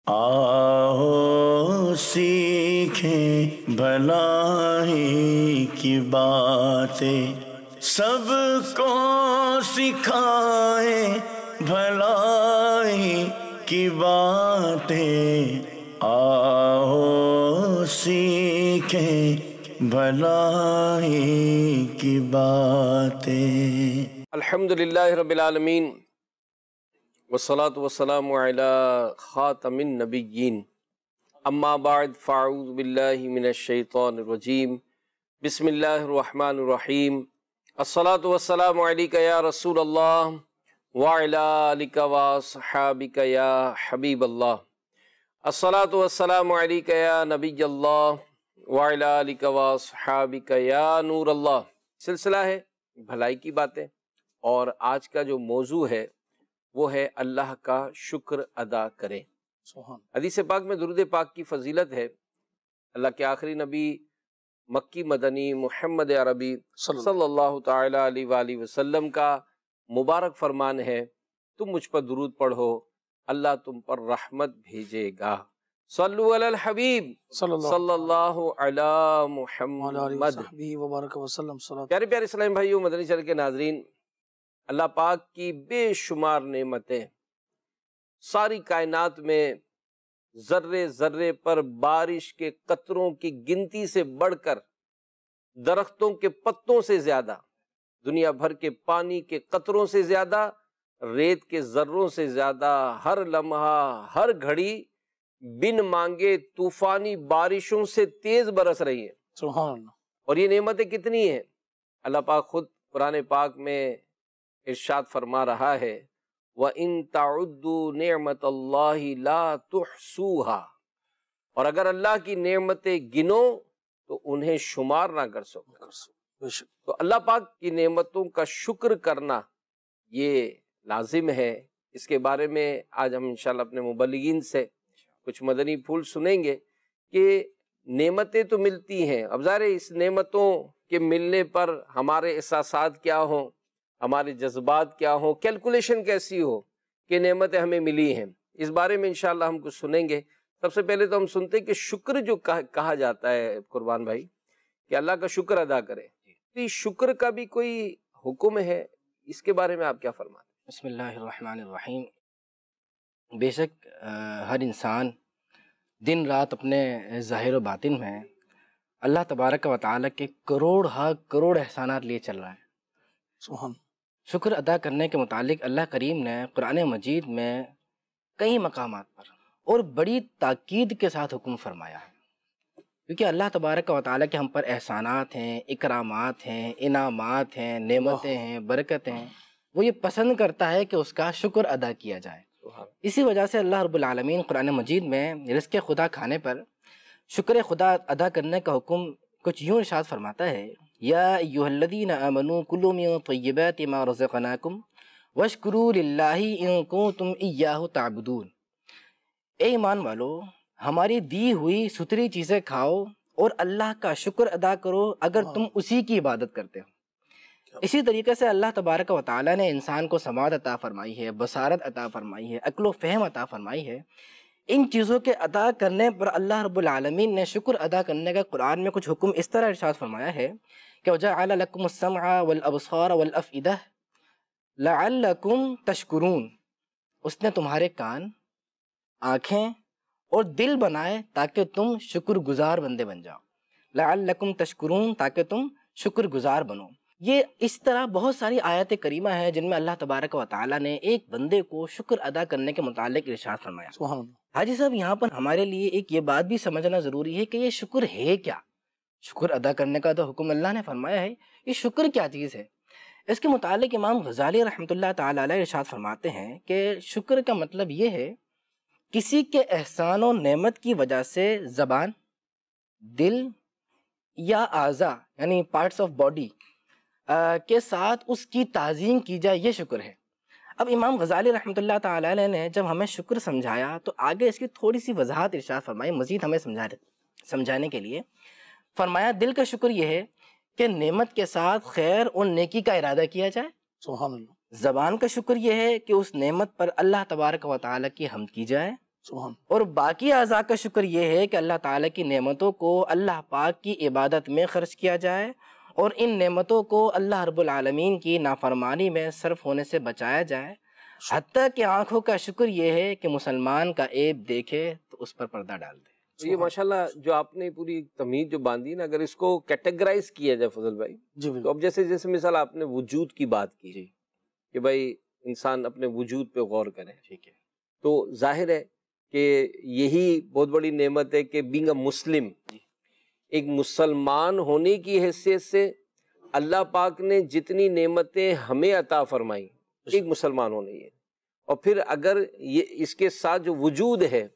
آؤ سیکھیں بھلائی کی باتیں، سب کو سکھائیں بھلائی کی باتیں، آؤ سیکھیں بھلائی کی باتیں۔ الحمدللہ رب العالمین، والصلاة والسلام علی خاتم النبیین، اما بعد فاعوذ باللہ من الشیطان الرجیم، بسم اللہ الرحمن الرحیم۔ الصلاة والسلام علیک یا رسول اللہ وعلی آلک واصحابک یا حبیب اللہ۔ الصلاة والسلام علیک یا نبی اللہ وعلی آلک واصحابک یا نور اللہ۔ سلسلہ ہے بھلائی کی باتیں، اور آج کا جو موضوع ہے وہ ہے اللہ کا شکر ادا کریں۔ حدیث پاک میں درود پاک کی فضیلت ہے۔ اللہ کے آخری نبی مکی مدنی محمد عربی صلی اللہ تعالیٰ علیہ وآلہ وسلم کا مبارک فرمان ہے، تم مجھ پر درود پڑھو، اللہ تم پر رحمت بھیجے گا۔ صلو علی الحبیب صلی اللہ علی محمد۔ پیارے پیارے اسلامی بھائیو، مدنی چینل کے ناظرین، اللہ پاک کی بے شمار نعمتیں، ساری کائنات میں ذرے ذرے پر بارش کے قطروں کی گنتی سے بڑھ کر، درختوں کے پتوں سے زیادہ، دنیا بھر کے پانی کے قطروں سے زیادہ، ریت کے ذروں سے زیادہ، ہر لمحہ ہر گھڑی بن مانگے طوفانی بارشوں سے تیز برس رہی ہیں۔ سبحان اللہ۔ اور یہ نعمتیں کتنی ہیں؟ اللہ پاک خود قرآن پاک میں ارشاد فرما رہا ہے، وَإِن تَعُدُّوا نِعْمَةَ اللَّهِ لَا تُحْصُوهَا، اور اگر اللہ کی نعمتیں گنو تو انہیں شمار نہ کر سکو۔ تو اللہ پاک کی نعمتوں کا شکر کرنا یہ لازم ہے۔ اس کے بارے میں آج ہم انشاءاللہ اپنے مبلغین سے کچھ مدنی پھول سنیں گے کہ نعمتیں تو ملتی ہیں، اب ظاہر ہے اس نعمتوں کے ملنے پر ہمارے احساسات کیا ہوں، ہمارے جذبات کیا ہوں، کیلکولیشن کیسی ہو کہ نعمتیں ہمیں ملی ہیں، اس بارے میں انشاءاللہ ہم کچھ سنیں گے۔ سب سے پہلے تو ہم سنتے کہ شکر جو کہا جاتا ہے قربان بھائی، کہ اللہ کا شکر ادا کرے، تو یہ شکر کا بھی کوئی حکم ہے، اس کے بارے میں آپ کیا فرماتے ہیں؟ بسم اللہ الرحمن الرحیم۔ بے شک ہر انسان دن رات اپنے ظاہر و باطن میں اللہ تبارک و تعالیٰ کے کروڑ کروڑ احسانات لیے چل رہا ہے۔ سبحان۔ شکر ادا کرنے کے متعلق اللہ کریم نے قرآن مجید میں کئی مقامات پر اور بڑی تاکید کے ساتھ حکم فرمایا ہے، کیونکہ اللہ تبارک و تعالیٰ کے ہم پر احسانات ہیں، اکرامات ہیں، انعامات ہیں، نعمتیں ہیں، برکتیں ہیں، وہ یہ پسند کرتا ہے کہ اس کا شکر ادا کیا جائے۔ اسی وجہ سے اللہ رب العالمین قرآن مجید میں رزق خدا کھانے پر شکر خدا ادا کرنے کا حکم کچھ یوں ارشاد فرماتا ہے، یا ایھا الذین آمنوا کلوا من طیبات ما رزقناکم واشکروا للہ ان کنتم ایاہ تعبدون۔ اے ایمان والو، ہماری دی ہوئی ستھری چیزیں کھاؤ اور اللہ کا شکر ادا کرو اگر تم اسی کی عبادت کرتے ہو۔ اسی طریقے سے اللہ تبارک و تعالیٰ نے انسان کو سماعت عطا فرمائی ہے، بصارت عطا فرمائی ہے، عقل و فہم عطا فرمائی ہے۔ ان چیزوں کے عطا کرنے پر اللہ رب العالمین نے شکر ادا کرنے کا قرآن میں کچھ حکم اس طرح ارشاد فرمایا ہے کہ وَجَعَلَ لَكُمُ السَّمْعَ وَالْأَبْصَارَ وَالْأَفْئِدَةَ لَعَلَّكُمْ تَشْكُرُونَ، اس نے تمہارے کان، آنکھیں اور دل بنائے تاکہ تم شکر گزار بندے بن جاؤ۔ لَعَلَّكُمْ تَشْكُرُونَ، تاکہ تم شکر گزار بنو۔ یہ اس طرح بہت ساری آیات کریمہ ہیں جن میں اللہ تبارک و تعالیٰ نے ایک بندے کو شکر ادا کرنے کے متعلق ارشاد فرمایا۔ سبحان اللہ۔ حاجی صاحب، یہاں پر ہمارے لیے ایک یہ بات بھی سمجھنا ضروری ہے کہ یہ شکر ہے کیا؟ شکر ادا کرنے کا تو حکم اللہ نے فرمایا ہے، یہ شکر کیا چیز ہے؟ اس کے متعلق امام غزالی رحمۃ اللہ تعالیٰ علیہ ارشاد فرماتے ہیں کہ شکر کا مطلب یہ ہے کسی کے احسان و نعمت کی وجہ سے زبان، دل یا اعضاء یعنی پارٹس آف باڈی کے ساتھ اس کی تعظیم کی جائے، یہ شکر ہے۔ اب امام غزالی رحمۃ اللہ تعالیٰ علیہ نے جب ہمیں شکر سمجھایا تو آگے اس کی تھوڑی سی وضاحت ارشاد فرمائی، مزید ہمیں سمجھانے کے لیے فرمایا دل کا شکر یہ ہے کہ نعمت کے ساتھ خیر اور نیکی کا ارادہ کیا جائے۔ سبحان اللہ۔ زبان کا شکر یہ ہے کہ اس نعمت پر اللہ تبارک و تعالیٰ کی حمد کی جائے۔ سبحان اور باقی اعضاء کا شکر یہ ہے کہ اللہ تعالیٰ کی نعمتوں کو اللہ پاک کی عبادت میں خرچ کیا جائے اور ان نعمتوں کو اللہ رب العالمین کی نافرمانی میں صرف ہونے سے بچایا جائے، حتیٰ کہ آنکھوں کا شکر یہ ہے کہ مسلمان کا عیب دیکھے تو اس پر پردہ ڈال دے۔ یہ ماشاءاللہ جو آپ نے پوری تمیز جو باندھی نا، اگر اس کو کیٹیگرائز کیا جائے فضل بھائی، جی تو بالکل، اب جیسے مثال آپ نے وجود کی بات کی کہ بھائی انسان اپنے وجود پہ غور کرے، ٹھیک ہے، تو ظاہر ہے کہ یہی بہت بڑی نعمت ہے کہ بینگ اے مسلم، ایک مسلمان ہونے کی حیثیت سے اللہ پاک نے جتنی نعمتیں ہمیں عطا فرمائی ایک مسلمان ہونے کی، اور پھر اگر یہ اس کے ساتھ جو وجود ہے،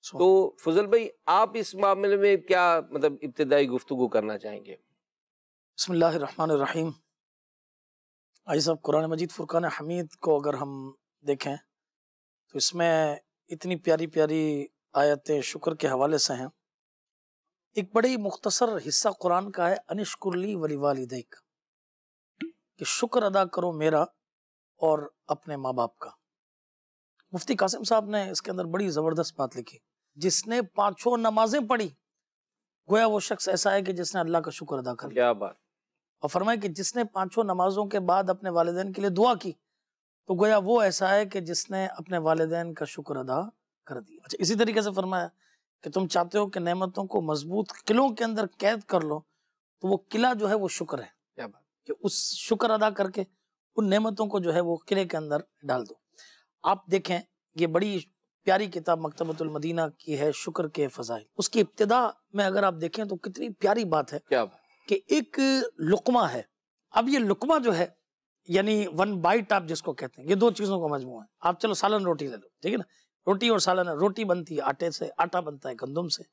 تو فضل بھائی آپ اس معاملے میں کیا مطلب ابتدائی گفتگو کرنا چاہیں گے؟ بسم اللہ الرحمن الرحیم۔ آئی صاحب، قرآن مجید فرقان حمید کو اگر ہم دیکھیں تو اس میں اتنی پیاری پیاری آیتیں شکر کے حوالے سے ہیں۔ ایک بڑی مختصر حصہ قرآن کا ہے، انشکر لی ولی والدیک، کہ شکر ادا کرو میرا اور اپنے ماں باپ کا۔ مفتی قاسم صاحب نے اس کے اندر بڑی زبردست بات لکھی، جس نے 5 نمازیں پڑھی گویا وہ شخص ایسا ہے کہ جس نے اللہ کا شکر ادا کر لیا، کیا بات! اور فرمایا کہ جس نے 5 نمازوں کے بعد اپنے والدین کے لیے دعا کی تو گویا وہ ایسا ہے کہ جس نے اپنے والدین کا شکر ادا کر دیا۔ اچھا، اسی طریقے سے فرمایا کہ تم چاہتے ہو کہ نعمتوں کو مضبوط قلعوں کے اندر قید کر لو، تو وہ قلعہ جو ہے وہ شکر ہے، کیا بات! کہ اس شکر ادا کر کے ان نعمتوں کو جو ہے وہ قلعے کے اندر ڈال دو۔ آپ دیکھیں، یہ بڑی پیاری کتاب مکتبۃ المدینہ کی ہے، شکر کے فضائل۔ اس کی ابتدا میں اگر آپ دیکھیں تو کتنی پیاری بات ہے کیا بات! کہ ایک لقمہ ہے۔ اب یہ لقمہ جو ہے، یعنی 1 بائٹ آپ جس کو کہتے ہیں، یہ 2 چیزوں کا مجموعہ ہے۔ آپ چلو سالن روٹی لے لو، ٹھیک ہے نا، روٹی اور سالن ہے۔ روٹی بنتی ہے آٹے سے، آٹا بنتا ہے گندم سے،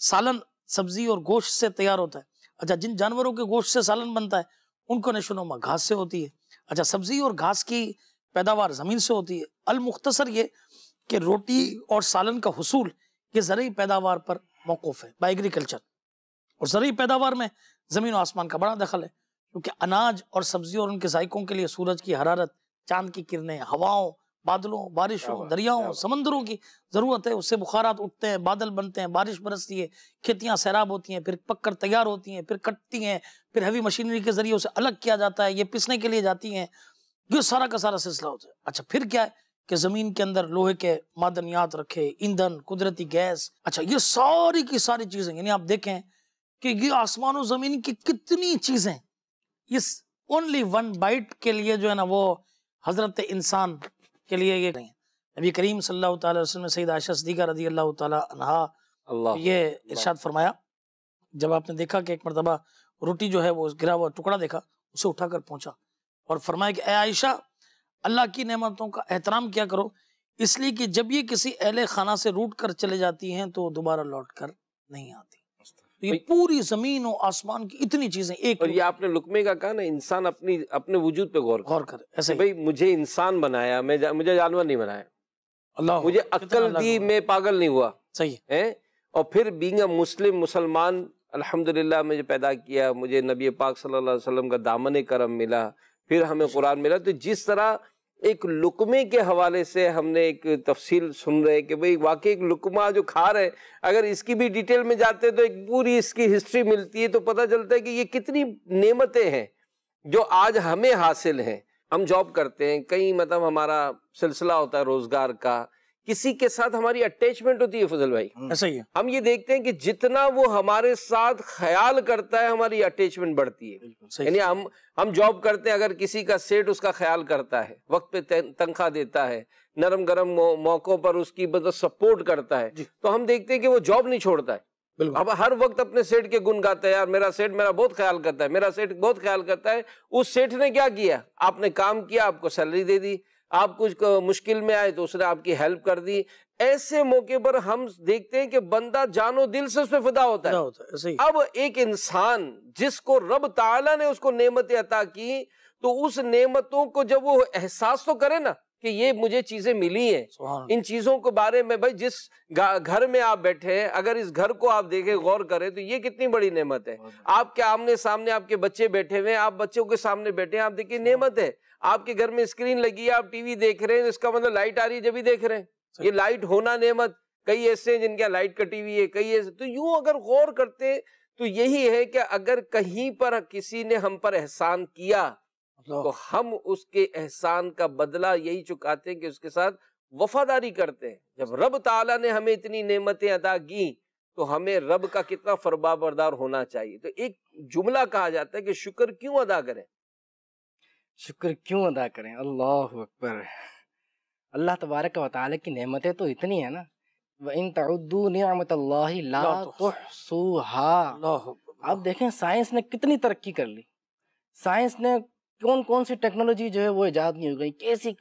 سالن سبزی اور گوشت سے تیار ہوتا ہے۔ اچھا، جن جانوروں کے گوشت سے سالن بنتا ہے ان کو نشو و نما گھاس سے ہوتی ہے۔ اچھا، سبزی اور گھاس کی پیداوار زمین سے ہوتی ہے۔ المختصر یہ کہ روٹی اور سالن کا حصول یہ زرعی پیداوار پر موقوف ہے، بائی ایگریکلچر۔ اور زرعی پیداوار میں زمین و آسمان کا بڑا دخل ہے، کیونکہ اناج اور سبزیوں اور ان کے ذائقوں کے لیے سورج کی حرارت، چاند کی کرنیں، ہواؤں، بادلوں، بارشوں، دریاؤں، سمندروں کی ضرورت ہے۔ اس سے بخارات اٹھتے ہیں، بادل بنتے ہیں، بارش برستی ہے، کھیتیاں سیراب ہوتی ہیں، پھر پک کر تیار ہوتی ہیں، پھر کٹتی ہیں، پھر ہیوی مشینری کے ذریعے اسے الگ کیا جاتا ہے، یہ پیسنے کے لیے جاتی ہیں، یہ سارا کا سارا سلسلہ ہوتا ہے۔ اچھا، پھر کیا ہے کہ زمین کے اندر لوہے کے معدنیات رکھے، ایندھن، قدرتی گیس، اچھا یہ ساری کی ساری چیزیں، یعنی آپ دیکھیں کہ یہ آسمان و زمین کی کتنی چیزیں اس اونلی 1 بائٹ کے لیے جو ہے نا وہ حضرت انسان کے لیے یہ نہیں ہے۔ نبی کریم صلی اللہ تعالی وسلم نے سید عائشہ صدیقہ رضی اللہ تعالی عنہا یہ ارشاد فرمایا، جب آپ نے دیکھا کہ ایک مرتبہ روٹی جو ہے وہ گرا ہوا ٹکڑا دیکھا، اسے اٹھا کر پہنچا اور فرمایا کہ اے عائشہ، اللہ کی نعمتوں کا احترام کیا کرو، اس لیے کہ جب یہ کسی اہل خانہ سے روٹ کر چلے جاتی ہیں تو دوبارہ لوٹ کر نہیں آتی۔ تو یہ پوری زمین و آسمان کی اتنی چیزیں ایک، اور یہ آپ نے لقمے کا کہا نا، انسان اپنے وجود پہ غور کرے، ایسے بھائی مجھے انسان بنایا، مجھے جانور نہیں بنایا، اللہ مجھے عقل دی، میں پاگل نہیں ہوا، صحیح ہے، اور پھر بینگ اے مسلمان الحمدللہ مجھے پیدا کیا، مجھے نبی پاک صلی اللہ علیہ وسلم کا دامن کرم ملا، پھر ہمیں قرآن ملا۔ تو جس طرح ایک لقمے کے حوالے سے ہم نے ایک تفصیل سن رہے کہ بھئی واقعی ایک لقمہ جو کھا رہے، اگر اس کی بھی ڈیٹیل میں جاتے تو ایک پوری اس کی ہسٹری ملتی ہے، تو پتہ چلتا ہے کہ یہ کتنی نعمتیں ہیں جو آج ہمیں حاصل ہیں۔ ہم جاب کرتے ہیں، کہیں مطلب ہمارا سلسلہ ہوتا ہے روزگار کا، کسی کے ساتھ ہماری اٹیچمنٹ ہوتی ہے فضل بھائی، ایسا ہی ہے، ہم یہ دیکھتے ہیں کہ جتنا وہ ہمارے ساتھ خیال کرتا ہے ہماری اٹیچمنٹ بڑھتی ہے۔ یعنی ہم جاب کرتے ہیں، اگر کسی کا سیٹ اس کا خیال کرتا ہے، وقت پہ تنخواہ دیتا ہے، نرم گرم موقعوں پر اس کی مدد سپورٹ کرتا ہے، تو ہم دیکھتے ہیں کہ وہ جاب نہیں چھوڑتا ہے، اب ہر وقت اپنے سیٹ کے گن گاتا ہے، یار میرا سیٹ میرا بہت خیال کرتا ہے، میرا سیٹ بہت خیال کرتا ہے۔ اس سیٹ نے کیا کیا؟ آپ نے کام کیا، آپ کو سیلری دے دی، آپ کچھ مشکل میں آئے تو اس نے آپ کی ہیلپ کر دی۔ ایسے موقع پر ہم دیکھتے ہیں کہ بندہ جان و دل سے اس پہ فدا ہوتا ہے۔ اب ایک انسان جس کو رب تعالیٰ نے اس کو نعمتیں عطا کی، تو اس نعمتوں کو جب وہ احساس تو کرے نا کہ یہ مجھے چیزیں ملی ہیں، ان چیزوں کے بارے میں، بھائی جس گھر میں آپ بیٹھے ہیں، اگر اس گھر کو آپ دیکھیں، غور کریں، تو یہ کتنی بڑی نعمت ہے۔ آپ کے آمنے سامنے آپ کے بچے بیٹھے ہوئے ہیں، آپ بچوں کے سامنے بیٹھے ہیں، آپ دیکھیں نعمت ہے۔ آپ کے گھر میں اسکرین لگی ہے، آپ ٹی وی دیکھ رہے ہیں، اس کا مطلب لائٹ آ رہی ہے جب ہی دیکھ رہے ہیں، یہ لائٹ ہونا نعمت، کئی ایسے ہیں جن کے لائٹ کٹی ہوئی ہے، کئی ایسے. تو یوں اگر غور کرتے تو یہی ہے کہ اگر کہیں پر کسی نے ہم پر احسان کیا تو ہم اس کے احسان کا بدلہ یہی چکاتے ہیں کہ اس کے ساتھ وفاداری کرتے ہیں. جب رب تعالیٰ نے ہمیں اتنی نعمتیں عطا کی تو ہمیں رب کا کتنا فرمانبردار ہونا چاہیے. تو ایک جملہ کہا جاتا ہے کہ شکر کیوں ادا کریں؟ شکر کیوں ادا کریں؟ اللہ اکبر. اللہ تبارک و تعالیٰ کی نعمتیں تو اتنی ہیں نا، وَإِن تَعُدُّوا نِعْمَةَ اللَّهِ لَا تُحْصُوهَا. آپ دیکھیں سائنس نے کتنی ترقی کر لی، سائنس نے کون سی ٹیکنالوجی جو ہے وہ ایجاد نہیں ہو گئی،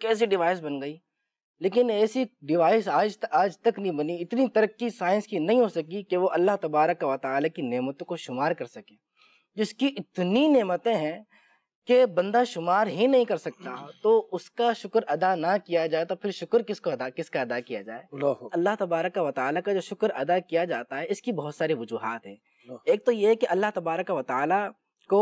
کیسی ڈیوائس بن گئی، لیکن ایسی ڈیوائس آج تک نہیں بنی. اتنی ترقی سائنس کی نہیں ہو سکی کہ وہ اللہ تبارک و تعالیٰ کی نعمتوں کو شمار کر سکے، جس کی اتنی نعمتیں ہیں کہ بندہ شمار ہی نہیں کر سکتا. تو اس کا شکر ادا نہ کیا جائے تو پھر شکر کس کا ادا کیا جائے؟ اللہ تبارک و تعالیٰ کا جو شکر ادا کیا جاتا ہے اس کی بہت ساری وجوہات ہیں. ایک تو یہ کہ اللہ تبارک و تعالیٰ کو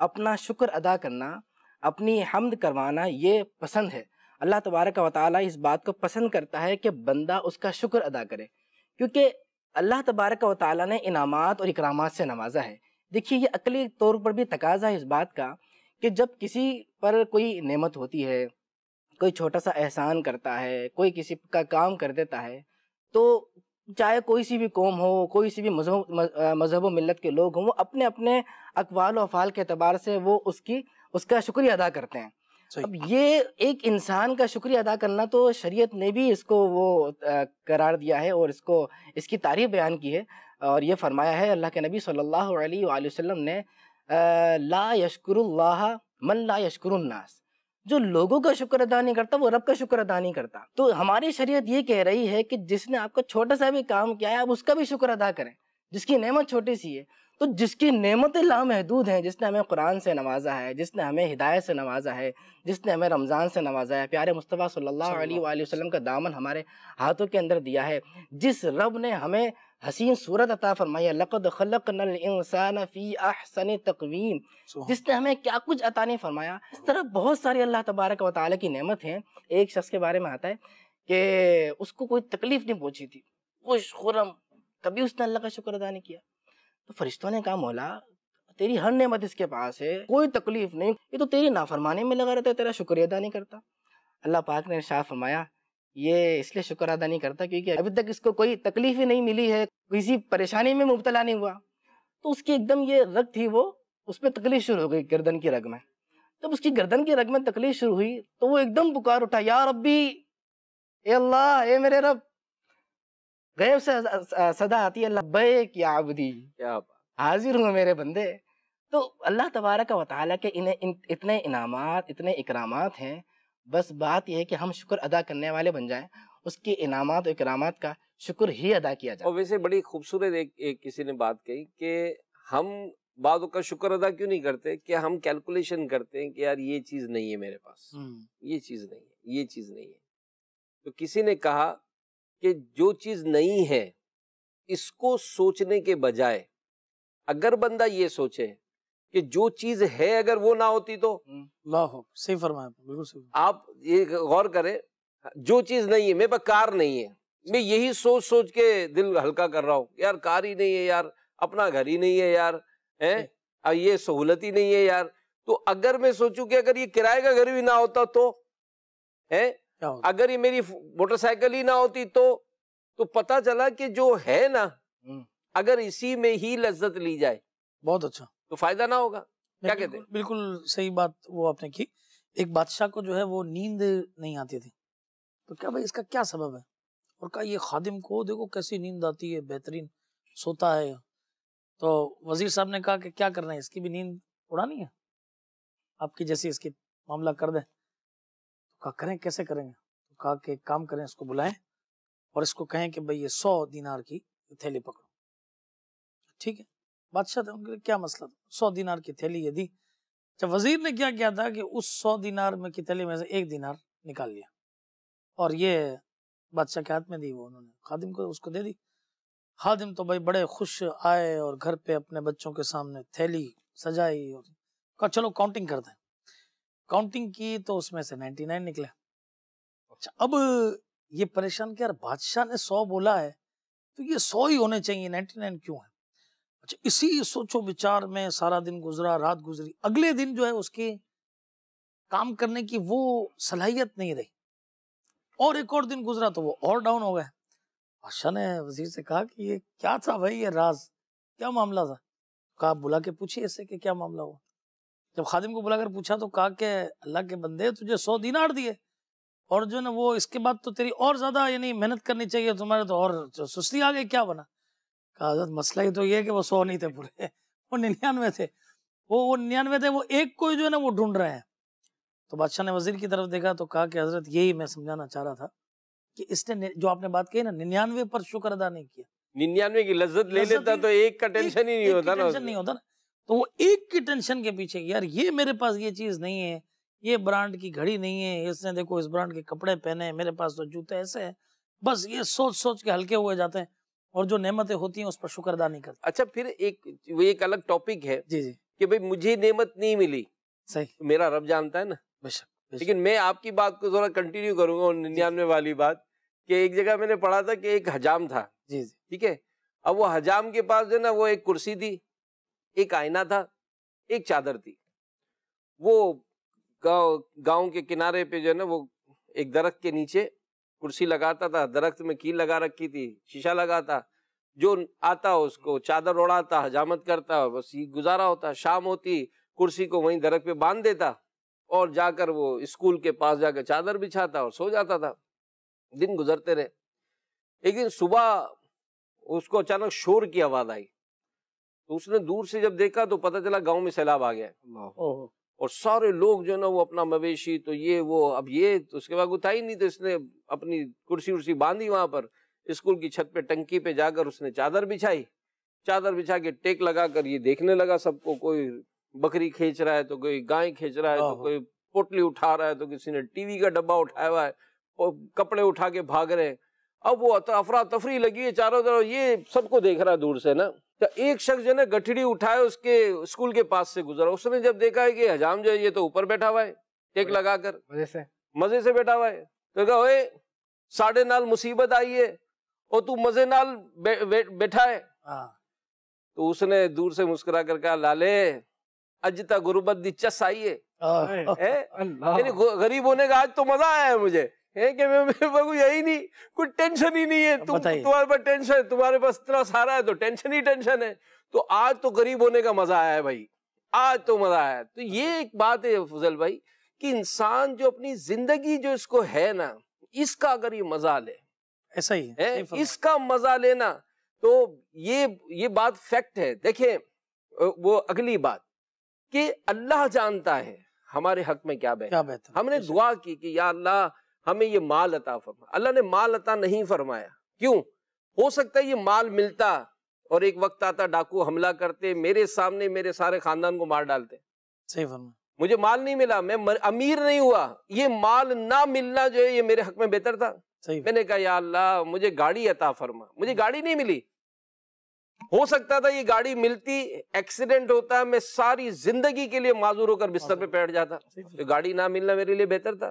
اپنا شکر ادا کرنا، اپنی حمد کروانا یہ پسند ہے. اللہ تبارک و تعالیٰ اس بات کو پسند کرتا ہے کہ بندہ اس کا شکر ادا کرے، کیونکہ اللہ تبارک و تعالیٰ نے انعامات اور اکرامات سے نوازا ہے. دیکھیے یہ عقلی طور پر بھی تقاضا ہے اس بات کا کہ جب کسی پر کوئی نعمت ہوتی ہے، کوئی چھوٹا سا احسان کرتا ہے، کوئی کسی کا کام کر دیتا ہے، تو چاہے کوئی سی بھی قوم ہو، کوئی سی بھی مذہب و ملت کے لوگ ہوں، وہ اپنے اپنے اقوال و افعال کے اعتبار سے وہ اس کا شکریہ ادا کرتے ہیں. اب یہ ایک انسان کا شکریہ ادا کرنا تو شریعت نے بھی اس کو وہ قرار دیا ہے اور اس کی تعریف بیان کی ہے، اور یہ فرمایا ہے اللہ کے نبی صلی اللہ علیہ وآلہ وسلم نے لا یشکر اللہ من لا یشکر الناس. جو لوگوں کا شکر ادا نہیں کرتا وہ رب کا شکر ادا نہیں کرتا. تو ہماری شریعت یہ کہہ رہی ہے کہ جس نے آپ کا چھوٹا سا بھی کام کیا ہے آپ اس کا بھی شکر ادا کریں، جس کی نعمت چھوٹی سی ہے. تو جس کی نعمتیں لامحدود ہیں، جس نے ہمیں قرآن سے نوازا ہے، جس نے ہمیں ہدایت سے نوازا ہے، جس نے ہمیں رمضان سے نوازا ہے، پیارے مصطفیٰ صلی اللہ علیہ وآلہ وسلم کا دامن ہمارے ہاتھوں کے اندر دیا ہے، جس رب نے ہمیں حسین صورت عطا فرمائی ہے، لقد خلقنا الانسان فی احسن تقویم، جس نے ہمیں کیا کچھ عطا نہیں فرمایا. اس طرح بہت ساری اللہ تبارک و تعالیٰ کی نعمت ہیں. ایک شخص کے بارے میں آتا ہے کہ اس کو کوئی تکلیف نہیں پہنچی تھی، خوش خرم، کبھی اس نے اللہ کا شکر ادا نہیں کیا. تو فرشتوں نے کہا مولا تیری ہر نعمت اس کے پاس ہے، کوئی تکلیف نہیں، یہ تو تیری نافرمانی میں لگا رہتا ہے، تیرا شکریہ ادا نہیں کرتا. اللہ پاک نے ارشاد فرمایا یہ اس لیے شکر ادا نہیں کرتا کیونکہ ابھی تک اس کو کوئی تکلیف ہی نہیں ملی ہے، کسی پریشانی میں مبتلا نہیں ہوا. تو اس کی ایک دم یہ رگ تھی، وہ اس میں تکلیف شروع ہو گئی گردن کی رگ میں. جب اس کی گردن کی رگ میں تکلیف شروع ہوئی تو وہ ایک دم پکار اٹھا، یا ربی، اے اللہ، اے میرے رب. غیب سے صدا آتی ہے، لبیک یا عبدی، حاضر ہوں میرے بندے. تو اللہ تبارک و تعالیٰ کے اتنے انعامات، اتنے اکرامات ہیں، بس بات یہ ہے کہ ہم شکر ادا کرنے والے بن جائیں، اس کی انعامات و اکرامات کا شکر ہی ادا کیا جائے. اور ویسے بڑی خوبصورت ایک کسی نے بات کہی کہ ہم بعض کا شکر ادا کیوں نہیں کرتے کہ ہم کیلکولیشن کرتے ہیں کہ یار یہ چیز نہیں ہے میرے پاس، یہ چیز نہیں ہے، یہ چیز نہیں ہے. تو کسی نے کہا کہ جو چیز نہیں ہے اس کو سوچنے کے بجائے اگر بندہ یہ سوچے کہ جو چیز ہے اگر وہ نہ ہوتی تو، صحیح فرمایا، بالکل صحیح. آپ یہ غور کریں، جو چیز نہیں ہے، میرے پاس کار نہیں ہے، میں یہی سوچ کے دل ہلکا کر رہا ہوں، یار کار ہی نہیں ہے، یار اپنا گھر ہی نہیں ہے، یار یہ سہولت ہی نہیں ہے یار. تو اگر میں سوچوں کہ اگر یہ کرائے کا گھر بھی نہ ہوتا تو، اگر یہ میری موٹر سائیکل ہی نہ ہوتی تو پتہ چلا کہ جو ہے نا اگر اسی میں ہی لذت لی جائے بہت اچھا تو فائدہ نہ ہوگا. کیا کہتے ہیں؟ بالکل صحیح بات وہ آپ نے کی. ایک بادشاہ کو جو ہے وہ نیند نہیں آتی تھی، تو کیا بھائی اس کا کیا سبب ہے؟ اور کہا یہ خادم کو دیکھو کیسی نیند آتی ہے، بہترین سوتا ہے. تو وزیر صاحب نے کہا کہ کیا کرنا ہے، اس کی بھی نیند اڑانی ہے، آپ کی جیسی اس کی معاملہ کر دیں. تو کہا کریں، کیسے کریں گے؟ تو کہا کہ ایک کام کریں، اس کو بلائیں اور اس کو کہیں کہ بھئی یہ 100 دینار کی تھیلی پکڑو. ٹھیک ہے، بادشاہ تھا، ان کے کیا مسئلہ تھا، 100 دینار کی تھیلی یہ دی. جب وزیر نے کیا کیا تھا کہ اس 100 دینار میں کی تھیلی میں سے 1 دینار نکال لیا اور یہ بادشاہ کے ہاتھ میں دی، وہ انہوں نے خادم کو اس کو دے دی. خادم تو بھائی بڑے خوش آئے اور گھر پہ اپنے بچوں کے سامنے تھیلی سجائی اور کہا چلو کاؤنٹنگ کرتے ہیں. کاؤنٹنگ کی تو اس میں سے 99 نکلے. اچھا، اب یہ پریشان کہ یار بادشاہ نے 100 بولا ہے تو یہ 100 ہی ہونے چاہیے، 99 کیوں ہے؟ اچھا اسی سوچو بچار میں سارا دن گزرا، رات گزری، اگلے دن جو ہے اس کی کام کرنے کی وہ صلاحیت نہیں رہی، اور ایک اور دن گزرا تو وہ اور ڈاؤن ہو گئے۔ بادشاہ نے وزیر سے کہا کہ یہ کیا تھا بھائی، یہ راز کیا معاملہ تھا؟ کہا بلا کے پوچھیے اس سے کہ کیا معاملہ ہوا۔ جب خادم کو بلا کر پوچھا تو کہا کہ اللہ کے بندے تجھے 100 دینار دیے، اور جو نا وہ اس کے بعد تو تیری اور زیادہ یعنی محنت کرنی چاہیے، تمہارے تو اور سستی آ گئی، کیا بنا؟ کہا حضرت مسئلہ ہی تو یہ ہے کہ وہ 100 نہیں تھے پورے، وہ 99 تھے، وہ 99 تھے، وہ ایک کو جو ہے نا وہ ڈھونڈ رہے ہیں۔ تو بادشاہ نے وزیر کی طرف دیکھا تو کہا کہ حضرت یہی میں سمجھانا چاہ رہا تھا کہ اس نے جو آپ نے بات کہی نا 99 پر شکر ادا نہیں کیا، 99 کی لذت لے لیتا تو ایک کا ٹینشن ہی نہیں ہوتا نا، ٹینشن نہیں ہوتا نا، تو وہ ایک کی ٹینشن کے پیچھے یار یہ میرے پاس یہ چیز نہیں ہے، یہ برانڈ کی گھڑی نہیں ہے، اس نے دیکھو اس برانڈ کے کپڑے پہنے ہیں، میرے پاس تو جوتے ایسے ہیں، بس یہ سوچ سوچ کے ہلکے ہوئے جاتے ہیں اور جو نعمتیں ہوتی ہیں اس پر شکر ادا نہیں کرتے۔ اچھا پھر ایک الگ ٹاپک ہے جی جی کہ بھئی مجھے نعمت نہیں ملی، صحیح، میرا رب جانتا ہے نا، بے شک بے شک۔ لیکن میں آپ کی بات کو ذرا کنٹینیو کروں گا 99 والی بات، کہ ایک جگہ میں نے پڑھا تھا کہ ایک حجام تھا، جی جی ٹھیک ہے، اب وہ حجام کے پاس جو ہے نا وہ ایک کرسی تھی، ایک آئینہ تھا، ایک چادر تھی، وہ گاؤں کے کنارے پہ جو ہے نا وہ ایک درخت کے نیچے کرسی لگاتا تھا، درخت میں کیل لگا رکھی تھی، شیشہ لگا تھا، جو آتا اس کو چادر اڑاتا، حجامت کرتا، بس یہ گزارا ہوتا، شام ہوتی کرسی کو وہیں درخت پہ باندھ دیتا اور جا کر وہ اسکول کے پاس جا کر چادر بچھاتا اور سو جاتا تھا۔ دن گزرتے رہے، ایک دن صبح اس کو اچانک شور کی آواز آئی، تو اس نے دور سے جب دیکھا تو پتہ چلا گاؤں میں سیلاب آ گیا، اور سارے لوگ جو ہے نا وہ اپنا مویشی تو یہ وہ، اب یہ تو اس کے بعد اٹھا ہی نہیں، تو اس نے اپنی کرسی ورسی باندھی وہاں پر اسکول کی چھت پہ ٹنکی پہ جا کر اس نے چادر بچھائی، چادر بچھا کے ٹیک لگا کر یہ دیکھنے لگا سب کو، کوئی بکری کھینچ رہا ہے تو کوئی گائے کھینچ رہا ہے تو کوئی پوٹلی اٹھا رہا ہے تو کسی نے ٹی وی کا ڈبہ اٹھایا ہوا ہے اور کپڑے اٹھا کے بھاگ رہے ہیں۔ اب وہ افراتفری لگی ہے چاروں طرف، یہ سب کو دیکھ رہا ہے دور سے نا، تو ایک شخص جو ہے نا گٹھڑی اٹھائے اس کے اسکول کے پاس سے گزرا، اس نے جب دیکھا ہے کہ حجام جو ہے یہ تو اوپر بیٹھا ہوا ہے ٹیک لگا کر مزے سے بیٹھا ہوا ہے، تو کہا اوئے ساڑھے نال مصیبت آئی ہے اور تو مزے نال بیٹھا ہے، تو اس نے دور سے مسکرا کر کہا لالے اج تا غربت دی چس آئی ہے، یعنی غریب ہونے کا آج تو مزہ آیا ہے مجھے، کہ میں یہی نہیں، کوئی ٹینشن ہی نہیں ہے، تمہارے پاس ٹینشن ہے، تمہارے پاس اتنا سارا ہے تو ٹینشن ہی ٹینشن ہے، تو آج تو غریب ہونے کا مزہ آیا ہے بھائی، آج تو مزہ آیا۔ تو یہ ایک بات ہے فضل بھائی کہ انسان جو اپنی زندگی جو اس کو ہے نا، اس کا اگر یہ مزہ لے، ایسا ہی ہے، اس کا مزہ لینا، تو یہ بات فیکٹ ہے۔ دیکھیں وہ اگلی بات کہ اللہ جانتا ہے ہمارے حق میں کیا بہتر، ہم نے دعا کی کہ یا اللہ ہمیں یہ مال عطا فرما، اللہ نے مال عطا نہیں فرمایا، کیوں؟ ہو سکتا ہے یہ مال ملتا اور ایک وقت آتا ڈاکو حملہ کرتے، میرے سامنے میرے سارے خاندان کو مار ڈالتے، صحیح فرما، مجھے مال نہیں ملا، میں امیر نہیں ہوا، یہ مال نہ ملنا جو ہے یہ میرے حق میں بہتر تھا۔ میں نے کہا یا اللہ مجھے گاڑی عطا فرما، مجھے گاڑی نہیں ملی، ہو سکتا تھا یہ گاڑی ملتی، ایکسیڈنٹ ہوتا، میں ساری زندگی کے لیے معذور ہو کر بستر پہ بیٹھ جاتا، تو گاڑی نہ ملنا میرے لیے بہتر تھا۔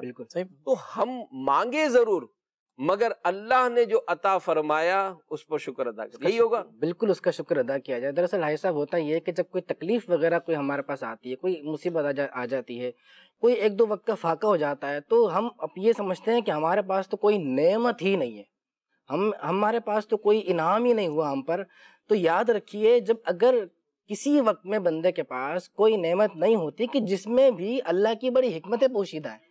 تو ہم مانگے ضرور، مگر اللہ نے جو عطا فرمایا اس پر شکر ادا کریں، یہی ہوگا، بالکل اس کا شکر ادا کیا جائے۔ دراصل بھائی صاحب ہوتا یہ ہے کہ جب کوئی تکلیف وغیرہ کوئی ہمارے پاس آتی ہے، کوئی مصیبت آ جاتی ہے، کوئی ایک دو وقت کا فاقہ ہو جاتا ہے، تو ہم اب یہ سمجھتے ہیں کہ ہمارے پاس تو کوئی نعمت ہی نہیں ہے، ہمارے پاس تو کوئی انعام ہی نہیں ہوا ہم پر۔ تو یاد رکھیے جب اگر کسی وقت میں بندے کے پاس کوئی نعمت نہیں ہوتی کہ جس میں بھی اللہ کی بڑی حکمتیں پوشیدہ ہیں،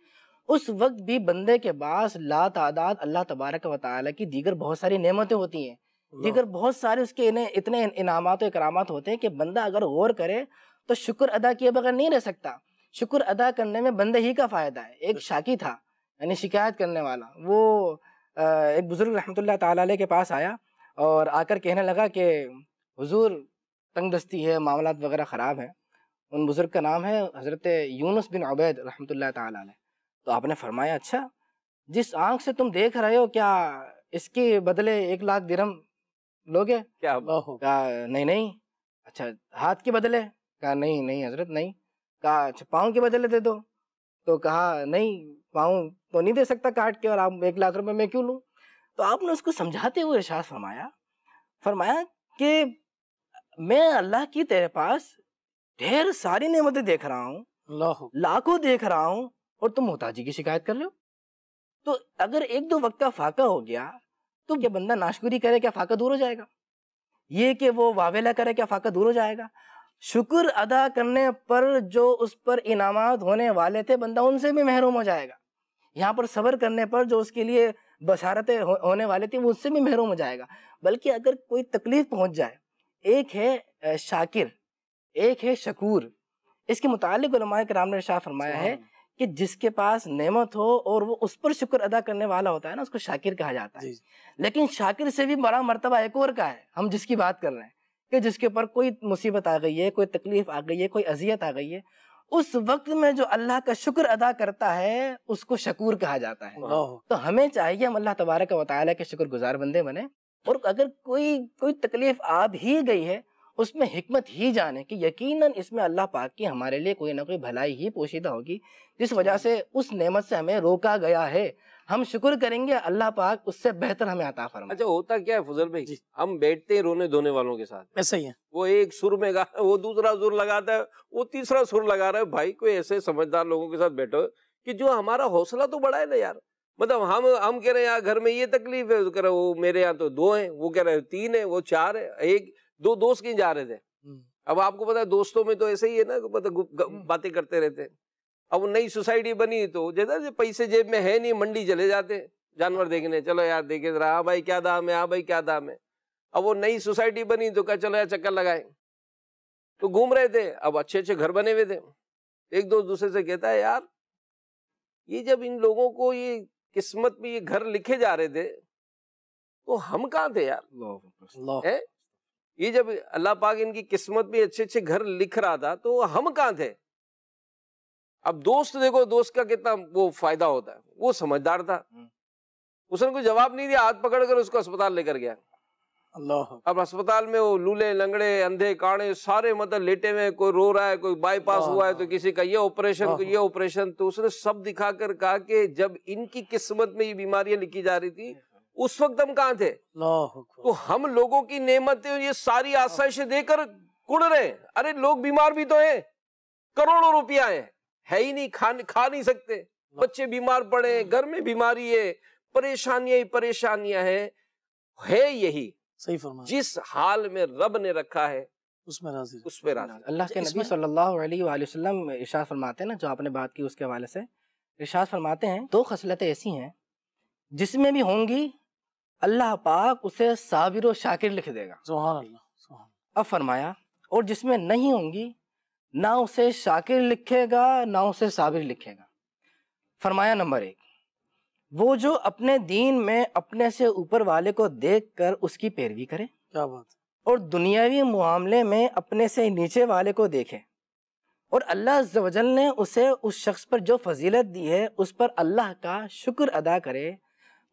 اس وقت بھی بندے کے پاس لا تعداد اللہ تبارک و تعالیٰ کی دیگر بہت ساری نعمتیں ہوتی ہیں، دیگر بہت سارے اس کے اتنے انعامات و اکرامات ہوتے ہیں کہ بندہ اگر غور کرے تو شکر ادا کیے بغیر نہیں رہ سکتا۔ شکر ادا کرنے میں بندے ہی کا فائدہ ہے۔ ایک شاکی تھا یعنی شکایت کرنے والا، وہ ایک بزرگ رحمۃ اللہ تعالیٰ علیہ کے پاس آیا اور آ کر کہنے لگا کہ حضور تنگ دستی ہے، معاملات وغیرہ خراب ہیں۔ ان بزرگ کا نام ہے حضرت یونس بن عبید رحمۃ اللہ تعالیٰ علیہ۔ تو آپ نے فرمایا اچھا جس آنکھ سے تم دیکھ رہے ہو کیا اس کے بدلے 1,00,000 درہم لوگے؟ کہا نہیں۔ اچھا ہاتھ کے بدلے؟ کہا نہیں حضرت نہیں۔ کہا اچھا پاؤں کے بدلے دے دو؟ تو کہا نہیں پاؤں تو نہیں دے سکتا کاٹ کے، اور آپ 1 لاکھ روپے میں کیوں لوں؟ تو آپ نے اس کو سمجھاتے ہوئے ارشاد فرمایا کہ میں اللہ کی تیرے پاس ڈھیر ساری نعمتیں دیکھ رہا ہوں، اللہ لاکھوں دیکھ رہا ہوں، اور تم محتاجی کی شکایت کر رہے ہو۔ تو اگر 1-2 وقت کا فاقہ ہو گیا تو کیا بندہ ناشکری کرے کیا فاقہ دور ہو جائے گا؟ یہ کہ وہ واویلا کرے کیا فاقہ دور ہو جائے گا؟ شکر ادا کرنے پر جو اس پر انعامات ہونے والے تھے بندہ ان سے بھی محروم ہو جائے گا۔ یہاں پر صبر کرنے پر جو اس کے لیے بشارتیں ہونے والے تھیں وہ اس سے بھی محروم ہو جائے گا۔ بلکہ اگر کوئی تکلیف پہنچ جائے، ایک ہے شاکر، ایک ہے شکور۔ اس کے متعلق علماء کرام نے ارشاد فرمایا ہے کہ جس کے پاس نعمت ہو اور وہ اس پر شکر ادا کرنے والا ہوتا ہے نا، اس کو شاکر کہا جاتا ہے۔ لیکن شاکر سے بھی بڑا مرتبہ ایک اور کا ہے، ہم جس کی بات کر رہے ہیں، کہ جس کے اوپر کوئی مصیبت آ گئی ہے، کوئی تکلیف آ گئی ہے، کوئی اذیت آ گئی ہے، اس وقت میں جو اللہ کا شکر ادا کرتا ہے اس کو شکور کہا جاتا ہے۔ تو ہمیں چاہیے ہم اللہ تبارک و تعالیٰ کے شکر گزار بندے بنے، اور اگر کوئی تکلیف آ بھی گئی ہے اس میں حکمت ہی جانے کہ یقیناً اس میں اللہ پاک کی ہمارے لیے کوئی نہ کوئی بھلائی ہی پوشیدہ ہوگی، جس وجہ سے اس نعمت سے ہمیں روکا گیا ہے۔ ہم شکر کریں گے، اللہ پاک اس سے بہتر ہمیں عطا فرمائے۔ اچھا ہوتا کیا ہے فضل بھائی، ہم بیٹھتے ہیں رونے دھونے والوں کے ساتھ، ایسا ہی ہے، وہ ایک سر میں گا، وہ دوسرا سر لگاتا ہے، وہ تیسرا سر لگا رہا ہے۔ بھائی کوئی ایسے سمجھدار لوگوں کے ساتھ بیٹھو کہ جو ہمارا حوصلہ تو بڑھائے نا یار۔ مطلب ہم کہہ رہے ہیں یار گھر میں یہ تکلیف ہے، کہہ رہے وہ میرے یہاں تو 2 ہیں، وہ کہہ رہے 3 ہیں، وہ 4 ہے، 2 دوست کہیں جا رہے تھے۔ اب آپ کو پتا ہے دوستوں میں تو ایسے ہی ہے نا، باتیں کرتے رہتے ہیں۔ اب وہ نئی سوسائٹی بنی تو جیسے پیسے جیب میں ہے نہیں، منڈی چلے جاتے جانور دیکھنے، چلو یار دیکھے ذرا، ہاں بھائی کیا دام ہے، ہاں بھائی کیا دام ہے۔ اب وہ نئی سوسائٹی بنی تو کہا چلو یار چکر لگائے، تو گھوم رہے تھے، اب اچھے اچھے گھر بنے ہوئے تھے۔ ایک دوست دوسرے سے کہتا ہے یار یہ جب ان لوگوں کو یہ قسمت میں یہ گھر لکھے جا رہے تھے تو ہم کہاں تھے یار؟ یہ جب اللہ پاک ان کی قسمت میں اچھے اچھے گھر لکھ رہا تھا تو ہم کہاں تھے؟ اب دوست دیکھو، دوست کا کتنا وہ فائدہ ہوتا ہے، وہ سمجھدار تھا، اس نے کوئی جواب نہیں دیا، ہاتھ پکڑ کر اس کو اسپتال لے کر گیا۔ اب اسپتال میں وہ لولے لنگڑے اندھے کاڑے سارے مطلب لیٹے ہوئے، کوئی رو رہا ہے، کوئی بائی پاس ہوا ہے تو کسی کا یہ آپریشن، کوئی یہ آپریشن۔ تو اس نے سب دکھا کر کہا کہ جب ان کی قسمت میں یہ بیماریاں لکھی جا رہی تھی اس وقت ہم کہاں تھے؟ تو ہم لوگوں کی نعمتیں یہ ساری آسائشیں دے کر کڑ رہے ہیں۔ ارے لوگ بیمار بھی تو ہیں، کروڑوں روپیہ ہے ہی نہیں، کھا نہیں سکتے، بچے بیمار پڑے، گھر میں بیماری ہے، پریشانیاں ہی پریشانیاں ہیں۔ ہے یہی صحیح فرمایا، جس حال میں رب نے رکھا ہے اس میں راضی، اس پہ راضی۔ اللہ کے نبی صلی اللہ علیہ وآلہ وسلم ارشاد فرماتے ہیں نا، جو آپ نے بات کی اس کے حوالے سے ارشاد فرماتے ہیں 2 خصلتیں ایسی ہیں جس میں بھی ہوں گی اللہ پاک اسے صابر و شاکر لکھ دے گا۔ سبحان اللہ، سبحان اللہ۔ اب فرمایا اور جس میں نہیں ہوں گی نہ اسے شاکر لکھے گا نہ اسے صابر لکھے گا۔ فرمایا نمبر 1، وہ جو اپنے دین میں اپنے سے اوپر والے کو دیکھ کر اس کی پیروی کرے، کیا بات ہے، اور دنیاوی معاملے میں اپنے سے نیچے والے کو دیکھے، اور اللہ عز و جل نے اسے اس شخص پر جو فضیلت دی ہے اس پر اللہ کا شکر ادا کرے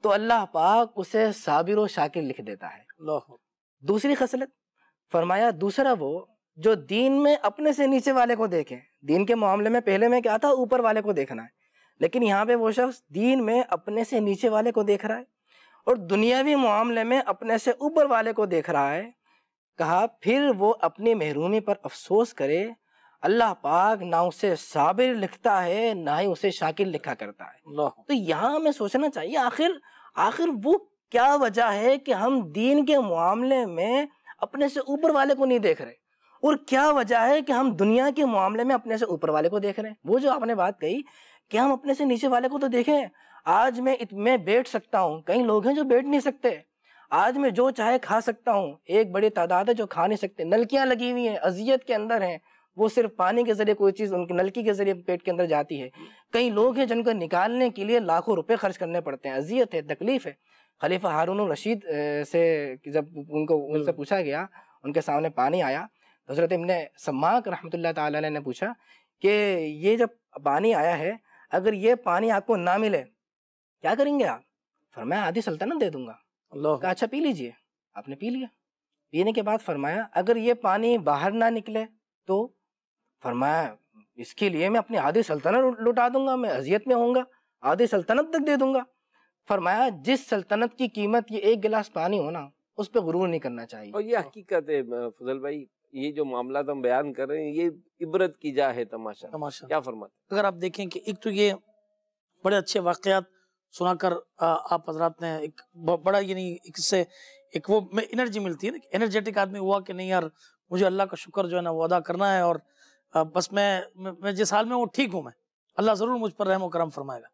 تو اللہ پاک اسے صابر و شاکر لکھ دیتا ہے۔ اللہ، دوسری خصلت فرمایا دوسرا وہ جو دین میں اپنے سے نیچے والے کو دیکھے۔ دین کے معاملے میں پہلے میں کیا تھا، اوپر والے کو دیکھنا ہے، لیکن یہاں پہ وہ شخص دین میں اپنے سے نیچے والے کو دیکھ رہا ہے اور دنیاوی معاملے میں اپنے سے اوپر والے کو دیکھ رہا ہے۔ کہا پھر وہ اپنی محرومی پر افسوس کرے، اللہ پاک نہ اسے صابر لکھتا ہے نہ ہی اسے شاکر لکھا کرتا ہے۔ اللہ، تو یہاں ہمیں سوچنا چاہیے آخر وہ کیا وجہ ہے کہ ہم دین کے معاملے میں اپنے سے اوپر والے کو نہیں دیکھ رہے، اور کیا وجہ ہے کہ ہم دنیا کے معاملے میں اپنے سے اوپر والے کو دیکھ رہے ہیں۔ وہ جو آپ نے بات کہی کہ ہم اپنے سے نیچے والے کو تو دیکھیں، آج میں بیٹھ سکتا ہوں، کئی لوگ ہیں جو بیٹھ نہیں سکتے، آج میں جو چاہے کھا سکتا ہوں، ایک بڑی تعداد ہے جو کھا نہیں سکتے، نلکیاں لگی ہوئی ہیں، اذیت کے اندر ہیں، وہ صرف پانی کے ذریعے کوئی چیز ان کی نلکی کے ذریعے پیٹ کے اندر جاتی ہے۔ کئی لوگ ہیں جن کو نکالنے کے لیے لاکھوں روپے خرچ کرنے پڑتے ہیں، اذیت ہے، تکلیف ہے۔ خلیفہ ہارون الرشید سے جب ان سے پوچھا گیا، ان کے سامنے پانی آیا، حضرت ابن سماک رحمۃ اللہ تعالی علیہ نے پوچھا کہ یہ جب پانی آیا ہے، اگر یہ پانی آپ کو نہ ملے کیا کریں گے آپ؟ فرمایا آدھی سلطنت دے دوں گا۔ اللہ، کہا اچھا پی لیجئے، آپ نے پی لیا۔ پینے کے بعد فرمایا اگر یہ پانی باہر نہ نکلے تو؟ فرمایا اس کے لیے میں اپنی آدھی سلطنت لٹا دوں گا، میں اذیت میں ہوں گا، آدھی سلطنت تک دے دوں گا. فرمایا جس سلطنت کی قیمت یہ ایک گلاس پانی ہونا اس پہ غرور نہیں کرنا چاہیے. اور یہ حقیقت ہے فضل بھائی، یہ جو معاملات ہم بیان کر رہے ہیں یہ عبرت کی جا ہے. تماشا کیا فرماتے ہیں؟ اگر آپ دیکھیں کہ ایک تو یہ بڑے اچھے واقعات سنا کر آپ حضرات نے ایک بڑا یعنی ایک سے ایک وہ انرجی ملتی ہے نا، انرجیٹک آدمی ہوا کہ نہیں یار مجھے اللہ کا شکر جو ہے نا وہ ادا کرنا ہے، اور بس میں جس حال میں وہ ٹھیک ہوں، میں اللہ ضرور مجھ پر رحم و کرم فرمائے گا.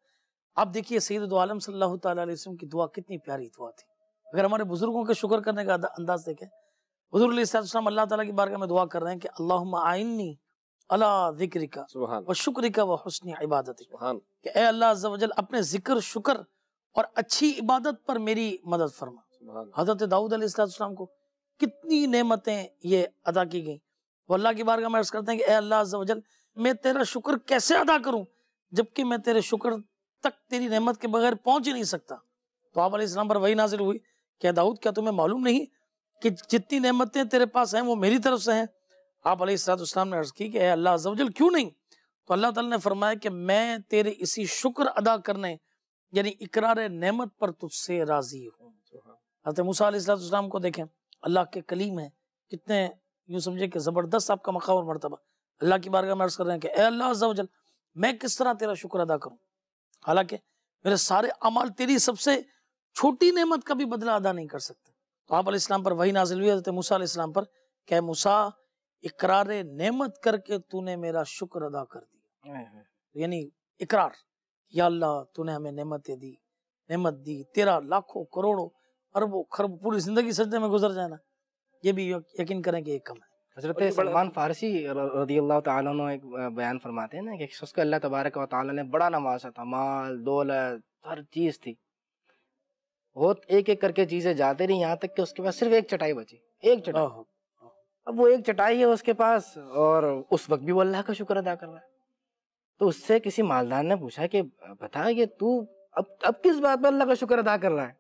آپ دیکھیے سید دو عالم صلی اللہ تعالیٰ علیہ وسلم کی دعا کتنی پیاری دعا تھی. اگر ہمارے بزرگوں کے شکر کرنے کا انداز دیکھیں، حضور علیہ السلام اللہ تعالیٰ کی بارگاہ میں دعا کر رہے ہیں کہ اللہم اعنی علی ذکرک و شکرک و حسن عبادتک، کہ اے اللہ عز و جل اپنے ذکر، شکر اور اچھی عبادت پر میری مدد فرما. حضرت داؤد علیہ السلام کو کتنی نعمتیں یہ ادا کی گئیں، وہ اللہ کی بارگاہ میں عرض کرتے ہیں کہ اے اللہ عز و جل میں تیرا شکر کیسے ادا کروں جبکہ میں تیرے شکر تک تیری نعمت کے بغیر پہنچ ہی نہیں سکتا. تو آپ علیہ السلام پر وہی نازل ہوئی کہ داؤد کیا تمہیں معلوم نہیں کہ جتنی نعمتیں تیرے پاس ہیں وہ میری طرف سے ہیں؟ آپ علیہ السلام نے عرض کی کہ اے اللہ عز و جل کیوں نہیں؟ تو اللہ تعالیٰ نے فرمایا کہ میں تیرے اسی شکر ادا کرنے یعنی اقرار نعمت پر تجھ سے راضی ہوں. حضرت موسیٰ علیہ السلام کو دیکھیں، اللہ کے کلیم ہیں، کتنے یوں سمجھے کہ زبردست آپ کا مقام اور مرتبہ. اللہ کی بارگاہ میں عرض کر رہے ہیں کہ اے اللہ عز و جل میں کس طرح تیرا شکر ادا کروں، حالانکہ میرے سارے اعمال تیری سب سے چھوٹی نعمت کا بھی بدلہ ادا نہیں کر سکتے. تو آپ علیہ السلام پر وہی نازل ہوئی حضرت موسیٰ علیہ السلام پر کہ اے موسیٰ اقرار نعمت کر کے تو نے میرا شکر ادا کر دیا. یعنی اقرار، یا اللہ تو نے ہمیں نعمتیں دی، نعمت دی، تیرا لاکھوں کروڑوں اربوں خربوں پوری زندگی سجدے میں گزر جائے نا، یہ بھی یقین کریں کہ یہ کم ہے. حضرت سلمان فارسی رضی اللہ تعالیٰ عنہ ایک بیان فرماتے ہیں نا کہ اس کو اللہ تبارک و تعالیٰ نے بڑا نوازا تھا، مال دولت ہر چیز تھی، بہت ایک ایک کر کے چیزیں جاتے رہی، یہاں تک کہ اس کے پاس صرف ایک چٹائی بچی، ایک چٹائی. اب وہ ایک چٹائی ہے اس کے پاس اور اس وقت بھی وہ اللہ کا شکر ادا کر رہا ہے. تو اس سے کسی مالدار نے پوچھا کہ بتا یہ تو اب کس بات پر اللہ کا شکر ادا کر رہا ہے؟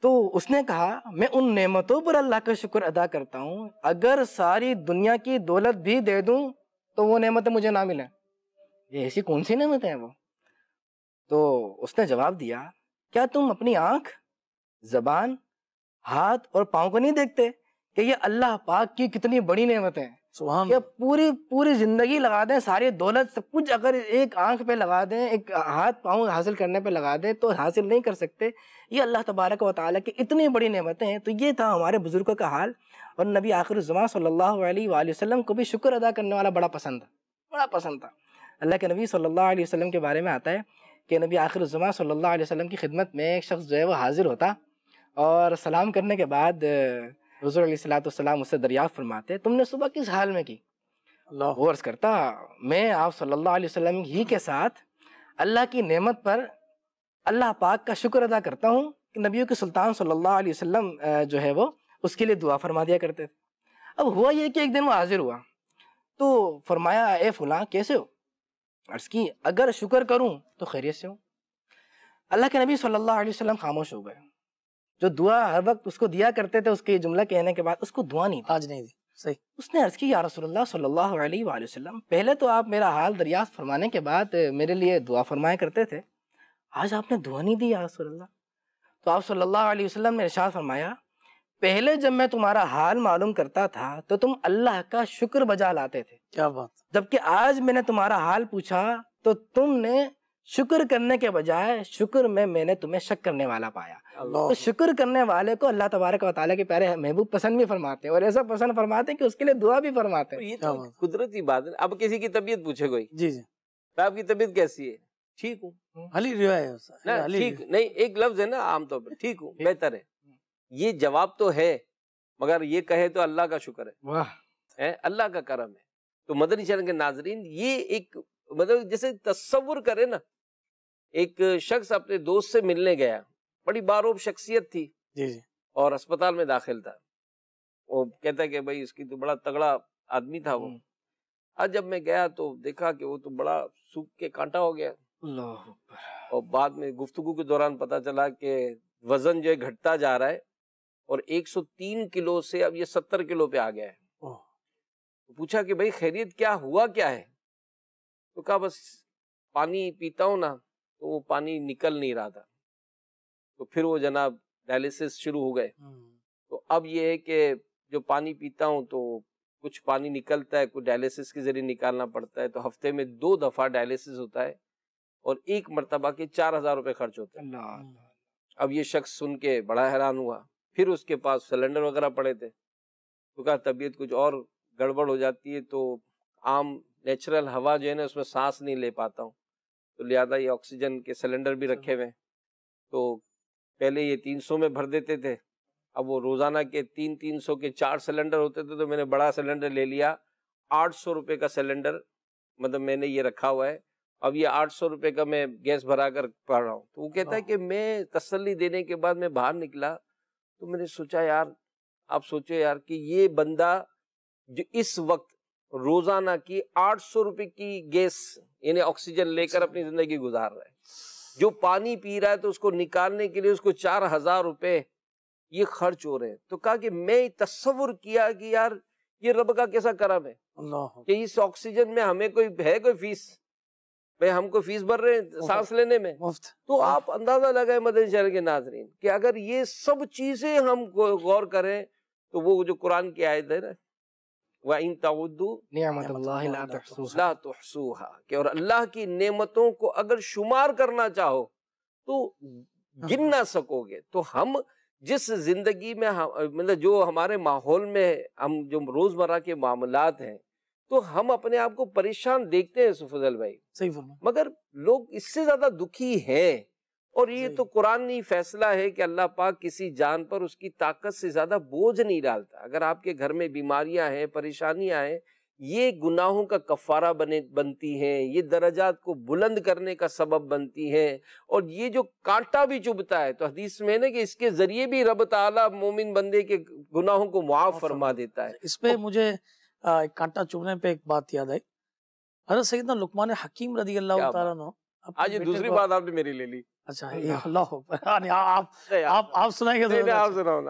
تو اس نے کہا میں ان نعمتوں پر اللہ کا شکر ادا کرتا ہوں، اگر ساری دنیا کی دولت بھی دے دوں تو وہ نعمتیں مجھے نہ ملیں. یہ ایسی کون سی نعمتیں ہیں وہ؟ تو اس نے جواب دیا کیا تم اپنی آنکھ، زبان، ہاتھ اور پاؤں کو نہیں دیکھتے کہ یہ اللہ پاک کی کتنی بڑی نعمتیں ہیں؟ سبحان کہ پوری زندگی لگا دیں، ساری دولت سب کچھ اگر ایک آنکھ پہ لگا دیں، ایک ہاتھ پاؤں حاصل کرنے پہ لگا دیں تو حاصل نہیں کر سکتے. یہ اللہ تبارک و تعالیٰ کی اتنی بڑی نعمتیں ہیں. تو یہ تھا ہمارے بزرگوں کا حال، اور نبی آخر الزمان صلی اللہ علیہ وآلہ وسلم کو بھی شکر ادا کرنے والا بڑا پسند تھا. اللہ کے نبی صلی اللہ علیہ وسلم کے بارے میں آتا ہے کہ نبی آخر الزمان صلی اللہ علیہ وسلم کی خدمت میں ایک شخص جو ہے وہ حاضر ہوتا اور سلام کرنے کے بعد حضور علیہ السلام اس سے دریافت فرماتے تم نے صبح کس حال میں کی؟ وہ عرض کرتا میں آپ صلی اللہ علیہ وسلم ہی کے ساتھ اللہ کی نعمت پر اللہ پاک کا شکر ادا کرتا ہوں کہ نبیوں کے سلطان صلی اللہ علیہ وسلم جو ہے وہ اس کے لیے دعا فرما دیا کرتے تھے. اب ہوا یہ کہ ایک دن وہ حاضر ہوا تو فرمایا اے فلاں کیسے ہو؟ عرض کی اگر شکر کروں تو خیریت سے ہوں. اللہ کے نبی صلی اللہ علیہ وسلم خاموش ہو گئے. جو دعا ہر وقت اس کو دیا کرتے تھے اس کے جملہ کہنے کے بعد اس کو دعا نہیں دی، آج نہیں دی. صحیح. اس نے عرض کی یا رسول اللہ صلی اللہ علیہ وآلہ وسلم پہلے تو آپ میرا حال دریافت فرمانے کے بعد میرے لیے دعا فرمایا کرتے تھے، آج آپ نے دعا نہیں دی یا رسول اللہ. تو آپ صلی اللہ علیہ وسلم نے ارشاد فرمایا پہلے جب میں تمہارا حال معلوم کرتا تھا تو تم اللہ کا شکر بجا لاتے تھے، کیا بات. جبکہ آج میں نے تمہارا حال پوچھا تو تم نے شکر کرنے کے بجائے شکر میں نے تمہیں شک کرنے والا پایا. تو شکر کرنے والے کو اللہ تبارک و تعالیٰ کے پیارے محبوب پسند بھی فرماتے ہیں، اور ایسا پسند فرماتے ہیں کہ اس کے لیے دعا بھی فرماتے ہیں. یہ تو قدرتی بات ہے. اب کسی کی طبیعت پوچھے کوئی جی جی آپ کی طبیعت کیسی ہے؟ ٹھیک ہوں. علی روایت ٹھیک نہیں، ایک لفظ ہے نا عام طور پر ٹھیک ہوں، بہتر ہے. یہ جواب تو ہے مگر یہ کہے تو اللہ کا شکر ہے، اللہ کا کرم ہے. تو مدنی چینل کے ناظرین یہ ایک مطلب جیسے تصور کرے نا، ایک شخص اپنے دوست سے ملنے گیا، بڑی باروب شخصیت تھی جی جی اور اسپتال میں داخل تھا. وہ کہتا ہے کہ بھائی اس کی تو بڑا تگڑا آدمی تھا وہ. آج جب میں گیا تو دیکھا کہ وہ تو بڑا سوکھ کے کانٹا ہو گیا. اللہ. اور بعد میں گفتگو کے دوران پتا چلا کہ وزن جو ہے گھٹتا جا رہا ہے اور 103 کلو سے اب یہ 70 کلو پہ آ گیا ہے. پوچھا کہ بھائی خیریت کیا ہوا کیا ہے؟ تو کہا بس پانی پیتا ہوں نا تو وہ پانی نکل نہیں رہا تھا، تو پھر وہ جناب ڈائلیسس شروع ہو گئے. تو اب یہ ہے کہ جو پانی پیتا ہوں تو کچھ پانی نکلتا ہے، کچھ ڈائلیسس کے ذریعے نکالنا پڑتا ہے، تو ہفتے میں 2 دفعہ ڈائلیسس ہوتا ہے اور ایک مرتبہ کے 4000 روپے خرچ ہوتے ہیں. اب یہ شخص سن کے بڑا حیران ہوا. پھر اس کے پاس سلنڈر وغیرہ پڑے تھے، تو کہا طبیعت کچھ اور گڑبڑ ہو جاتی ہے تو عام نیچرل ہوا جو ہے نا اس میں سانس نہیں لے پاتا ہوں، تو لہٰذا یہ آکسیجن کے سلنڈر بھی رکھے ہوئے ہیں. تو پہلے یہ 300 میں بھر دیتے تھے، اب وہ روزانہ کے 300 کے 4 سلنڈر ہوتے تھے، تو میں نے بڑا سلنڈر لے لیا. 800 روپے کا سلنڈر مطلب میں نے یہ رکھا ہوا ہے. اب یہ 800 روپے کا میں گیس بھرا کر پڑ رہا ہوں. تو وہ کہتا ہے کہ میں تسلی دینے کے بعد میں باہر نکلا تو میں نے سوچا یار، آپ سوچو یار کہ یہ بندہ جو اس وقت روزانہ کی 800 روپے کی گیس یعنی آکسیجن لے کر اپنی زندگی گزار رہا ہے، جو پانی پی رہا ہے تو اس کو نکالنے کے لیے اس کو 4000 روپے یہ خرچ ہو رہے ہیں. تو کہا کہ میں تصور کیا کہ یار یہ رب کا کیسا کرم ہے کہ اس آکسیجن میں ہمیں کوئی فیس، بھائی ہم کو فیس بھر رہے ہیں سانس لینے میں. تو آپ اندازہ لگائیں مدنی چینل کے ناظرین کہ اگر یہ سب چیزیں ہم غور کریں تو وہ جو قرآن کی آیت ہے نا وَإِن تَعُدُّوا نعمت اللہ لا تحصوها، لا تحصوها، کہ اور اللہ کی نعمتوں کو اگر شمار کرنا چاہو تو گن نہ سکو گے. تو ہم جس زندگی میں مطلب جو ہمارے ماحول میں ہم جو روزمرہ کے معاملات ہیں تو ہم اپنے آپ کو پریشان دیکھتے ہیں فضل بھائی، صحیح فرما. مگر لوگ اس سے زیادہ دکھی ہیں. اور یہ تو قرآنی فیصلہ ہے کہ اللہ پاک کسی جان پر اس کی طاقت سے زیادہ بوجھ نہیں ڈالتا. اگر آپ کے گھر میں بیماریاں ہیں، پریشانیاں ہیں، یہ گناہوں کا کفارہ بنتی ہیں، یہ درجات کو بلند کرنے کا سبب بنتی ہیں. اور یہ جو کانٹا بھی چبھتا ہے تو حدیث میں ہے کہ اس کے ذریعے بھی رب تعالیٰ مومن بندے کے گناہوں کو معاف فرما دیتا ہے. اس پہ مجھے ایک کانٹا چبھنے پہ ایک بات یاد آئی. حضرت سیدنا لقمان حکیم رضی اللہ تعالیٰ عنہ، آج یہ دوسری بات آپ نے میری لے لی. اچھا اللہ آپ سنائیں گے؟ آپ سناؤ.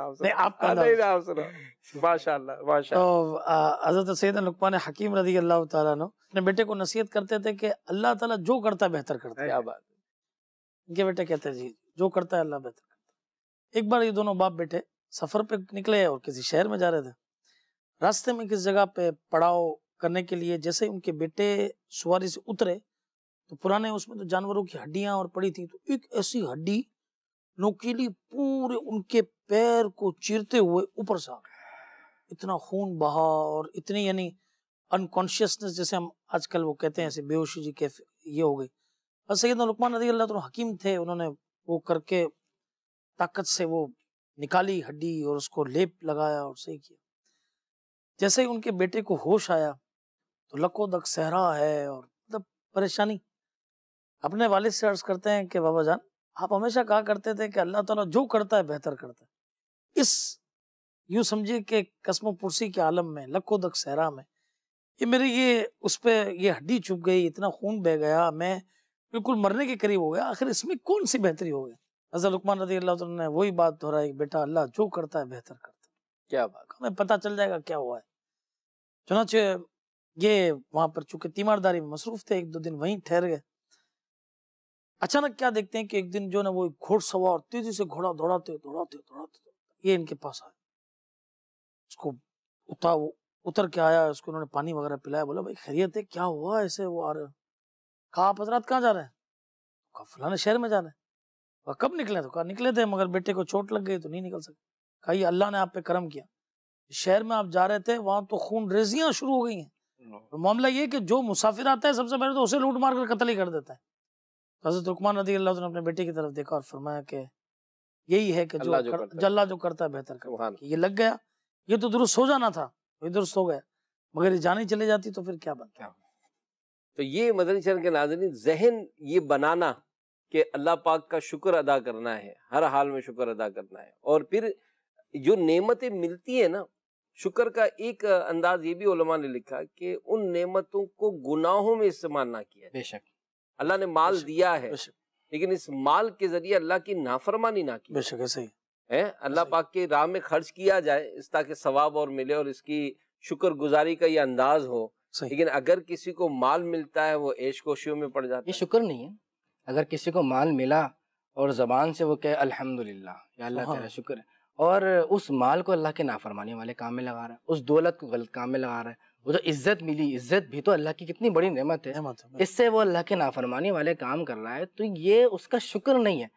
ماشاء اللہ. تو حضرت سیدنا لقمان حکیم رضی اللہ تعالیٰ عنہ اپنے بیٹے کو نصیحت کرتے تھے کہ اللہ تعالیٰ جو کرتا ہے بہتر کرتا ہے. کیا بات ہے. ان کے بیٹے کہتے ہیں جی جو کرتا ہے اللہ بہتر کرتا ہے. ایک بار یہ دونوں باپ بیٹے سفر پہ نکلے اور کسی شہر میں جا رہے تھے. راستے میں کس جگہ پہ پڑاؤ کرنے کے لیے جیسے ان کے بیٹے سواری سے اترے تو پرانے اس میں تو جانوروں کی ہڈیاں اور پڑی تھی، تو ایک ایسی ہڈی نوکیلی پورے ان کے پیر کو چیرتے ہوئے اوپر سے اتنا خون بہا اور اتنی یعنی انکانشیسنس جیسے ہم آج کل وہ کہتے ہیں ایسے بے ہوشی جی یہ ہو گئی. اور سیدنا لقمان رضی اللہ عنہ حکیم تھے، انہوں نے وہ کر کے طاقت سے وہ نکالی ہڈی اور اس کو لیپ لگایا اور صحیح کیا. جیسے ہی ان کے بیٹے کو ہوش آیا تو لکو دک صحرا ہے اور مطلب پریشانی. اپنے والد سے عرض کرتے ہیں کہ بابا جان آپ ہمیشہ کہا کرتے تھے کہ اللہ تعالیٰ جو کرتا ہے بہتر کرتا ہے. اس یوں سمجھے کہ قسم و پرسی کے عالم میں لکو دک صحرا میں یہ میری یہ اس پہ یہ ہڈی چپ گئی، اتنا خون بہ گیا، میں بالکل مرنے کے قریب ہو گیا، آخر اس میں کون سی بہتری ہو گئی. حضرت لقمان رضی اللہ عنہ نے وہی بات دہرائی، بیٹا اللہ جو کرتا ہے بہتر کرتا ہے. کیا بات. ہمیں پتہ چل جائے گا کیا ہوا ہے. چنانچہ یہ وہاں پر چونکہ تیمارداری میں مصروف تھے، 1-2 دن وہیں ٹھہر گئے. اچانک کیا دیکھتے ہیں کہ ایک دن جو نا وہ گھوڑ سوار تیزی سے گھوڑا دوڑاتے یہ ان کے پاس آئے. اس کو اتر کے آیا، اس کو انہوں نے پانی وغیرہ پلایا. بولا بھائی خیریت ہے، کیا ہوا ایسے وہ آ رہے ہیں؟ کہا آپ حضرات کہاں جا رہے ہیں؟ کہا فلانے شہر میں جا رہے ہیں. کہا کب نکلے؟ تو کہا نکلے تھے مگر بیٹے کو چوٹ لگ گئی تو نہیں نکل سکے. کہا یہ اللہ نے آپ پہ کرم کیا، شہر میں آپ جا رہے تھے وہاں تو خون ریزیاں شروع ہو گئی ہیں. معاملہ یہ کہ جو مسافر آتا ہے سب سے پہلے تو اسے لوٹ مار کر قتل ہی کر دیتا ہے. حضرت لقمان رضی اللہ عنہ نے اپنے بیٹے کی طرف دیکھا اور فرمایا کہ یہی ہے کہ جو اللہ جو کرتا ہے بہتر کرتا ہے. یہ لگ گیا، یہ تو درست ہو جانا تھا، یہ درست ہو گیا، مگر یہ جانی چلے جاتی تو پھر کیا بنتا. تو یہ مدنی چینل کے ناظرین ذہن یہ بنانا کہ اللہ پاک کا شکر ادا کرنا ہے، ہر حال میں شکر ادا کرنا ہے. اور پھر جو نعمتیں ملتی ہیں نا، شکر کا ایک انداز یہ بھی علماء نے لکھا کہ ان نعمتوں کو گناہوں میں استعمال نہ کیا. بے شک اللہ نے مال دیا ہے لیکن اس مال کے ذریعے اللہ کی نافرمانی نہ کی. بے شک ایسے ہی ہے اللہ پاک کے راہ میں خرچ کیا جائے اس تاکہ ثواب اور ملے اور اس کی شکر گزاری کا یہ انداز ہو. لیکن اگر کسی کو مال ملتا ہے وہ عیش کوشیوں میں پڑ جاتا ہے. یہ شکر نہیں ہے. اگر کسی کو مال ملا اور زبان سے وہ کہے الحمدللہ یا اللہ تیرا شکر ہے، اور اس مال کو اللہ کے نافرمانی والے کام میں لگا رہا ہے، اس دولت کو غلط کام میں لگا رہا ہے، وہ جو عزت ملی، عزت بھی تو اللہ کی کتنی بڑی نعمت ہے، اس سے وہ اللہ کے نافرمانی والے کام کر رہا ہے، تو یہ اس کا شکر نہیں ہے۔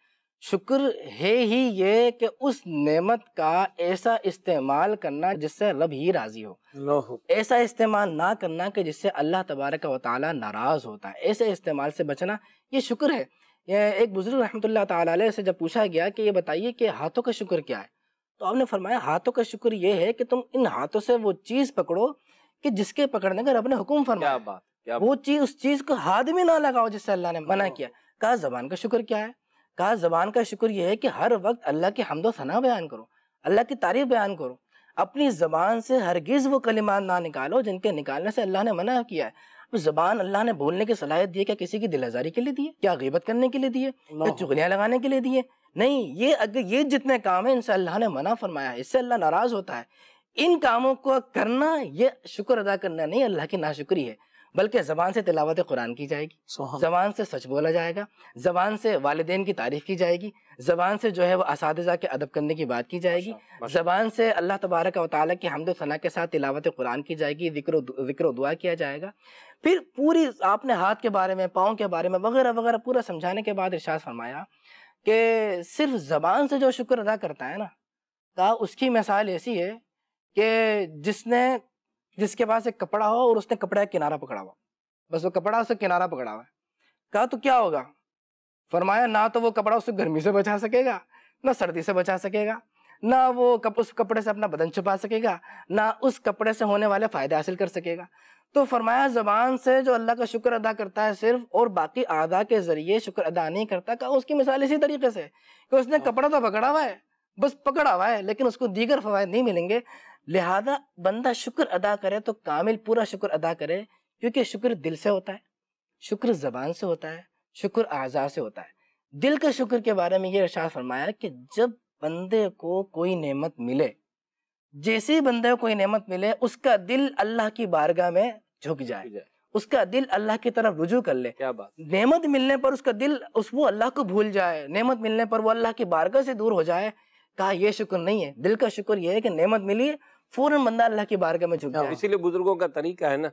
شکر ہے ہی یہ کہ اس نعمت کا ایسا استعمال کرنا جس سے رب ہی راضی ہو، ایسا استعمال نہ کرنا کہ جس سے اللہ تبارک و تعالی ناراض ہوتا ہے، ایسے استعمال سے بچنا یہ شکر ہے۔ ایک بزرگ رحمۃ اللہ تعالی علیہ سے جب پوچھا گیا کہ یہ بتائیے کہ ہاتھوں کا شکر کیا ہے، تو آپ نے فرمایا ہاتھوں کا شکر یہ ہے کہ تم ان ہاتھوں سے وہ چیز پکڑو کہ جس کے پکڑنے کا رب نے حکم فرمایا، کیا بات، وہ چیز، اس چیز کو ہاتھ میں نہ لگاؤ جس سے اللہ نے منع کیا۔ کہا زبان کا شکر کیا ہے؟ کہا زبان کا شکر یہ ہے کہ ہر وقت اللہ کی حمد و ثنا بیان کرو، اللہ کی تعریف بیان کرو، اپنی زبان سے ہرگز وہ کلمات نہ نکالو جن کے نکالنے سے اللہ نے منع کیا ہے۔ زبان اللہ نے بولنے کی صلاحیت دی ہے، کیا کسی کی دل آزاری کے لیے دی ہے؟ کیا غیبت کرنے کے لیے دی ہے؟ کیا چغلیاں لگانے کے لیے دی ہے؟ نہیں، یہ جتنے کام ہیں ان سے اللہ نے منع فرمایا ہے، اس سے اللہ ناراض ہوتا ہے۔ ان کاموں کو کرنا یہ شکر ادا کرنا نہیں، اللہ کی ناشکری ہے۔ بلکہ زبان سے تلاوت قرآن کی جائے گی، زبان سے سچ بولا جائے گا، زبان سے والدین کی تعریف کی جائے گی، زبان سے جو ہے وہ اساتذہ کے ادب کرنے کی بات کی جائے گی، زبان سے اللہ تبارک و تعالیٰ کی حمد و ثنا کے ساتھ تلاوت قرآن کی جائے گی، ذکر و دعا کیا جائے گا۔ پھر پوری آپ نے ہاتھ کے بارے میں، پاؤں کے بارے میں وغیرہ وغیرہ پورا سمجھانے کے بعد ارشاد فرمایا کہ صرف زبان سے جو شکر ادا کرتا ہے نا، کہا اس کی مثال ایسی ہے کہ جس کے پاس ایک کپڑا ہو اور اس نے کپڑا ایک کنارہ پکڑا ہوا، بس وہ کپڑا اسے کنارہ پکڑا ہوا ہے۔ کہا تو کیا ہوگا؟ فرمایا نہ تو وہ کپڑا اسے گرمی سے بچا سکے گا، نہ سردی سے بچا سکے گا، نہ وہ اس کپڑے سے اپنا بدن چھپا سکے گا، نہ اس کپڑے سے ہونے والے فائدے حاصل کر سکے گا۔ تو فرمایا زبان سے جو اللہ کا شکر ادا کرتا ہے صرف، اور باقی اعضاء کے ذریعے شکر ادا نہیں کرتا، کہا اس کی مثال اسی طریقے سے کہ اس نے کپڑا تو پکڑا ہوا ہے، بس پکڑا ہوا ہے، لیکن اس کو دیگر فوائد نہیں ملیں گے۔ لہذا بندہ شکر ادا کرے تو کامل پورا شکر ادا کرے، کیونکہ شکر دل سے ہوتا ہے، شکر زبان سے ہوتا ہے، شکر اعضاء سے ہوتا ہے۔ دل کے شکر کے بارے میں یہ ارشاد فرمایا کہ جب بندے کو کوئی نعمت ملے، جیسے بندے کو کوئی نعمت ملے، اس کا دل اللہ کی بارگاہ میں جھک جائے، اس کا دل اللہ کی طرف رجوع کر لے۔ کیا بات، نعمت ملنے پر اس کا دل وہ اللہ کو بھول جائے، نعمت ملنے پر وہ اللہ کی بارگاہ سے دور ہو جائے، کہا یہ شکر نہیں ہے۔ دل کا شکر یہ ہے کہ نعمت ملی، فوراً بندہ اللہ کی بارگاہ میں جھک جائے۔ اسی لیے بزرگوں کا طریقہ ہے نا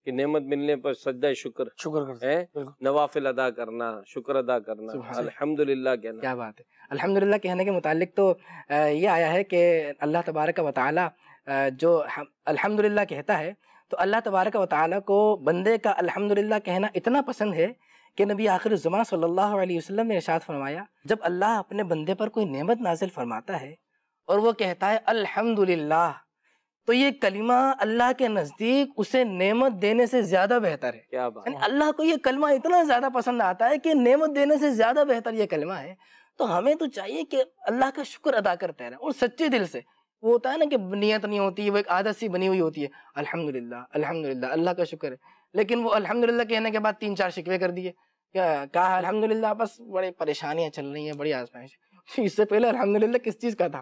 کہ نعمت ملنے پر سجدہ شکر کرتے ہیں، نوافل ادا کرنا، شکر ادا کرنا، الحمدللہ کہنا۔ کیا بات ہے۔ الحمدللہ کہنے کے متعلق تو یہ آیا ہے کہ اللہ تبارک و تعالی جو الحمدللہ کہتا ہے، تو اللہ تبارک و تعالی کو بندے کا الحمدللہ کہنا اتنا پسند ہے کہ نبی آخر الزمان صلی اللہ علیہ وسلم نے ارشاد فرمایا، جب اللہ اپنے بندے پر کوئی نعمت نازل فرماتا ہے اور وہ کہتا ہے الحمدللہ، تو یہ کلمہ اللہ کے نزدیک اسے نعمت دینے سے زیادہ بہتر ہے۔ کیا بات، یعنی اللہ کو یہ کلمہ اتنا زیادہ پسند آتا ہے کہ نعمت دینے سے زیادہ بہتر یہ کلمہ ہے۔ تو ہمیں تو چاہیے کہ اللہ کا شکر ادا کرتے رہیں، اور سچے دل سے۔ وہ ہوتا ہے نا کہ نیت نہیں ہوتی، وہ ایک عادت سی بنی ہوئی ہوتی ہے، الحمدللہ الحمدللہ اللہ کا شکر ہے، لیکن وہ الحمدللہ کہنے کے بعد 3-4 شکوے کر دیے، کہا الحمدللہ بس بڑی پریشانیاں چل رہی ہیں، بڑی آزمائش۔ اس سے پہلے الحمدللہ کس چیز کا تھا؟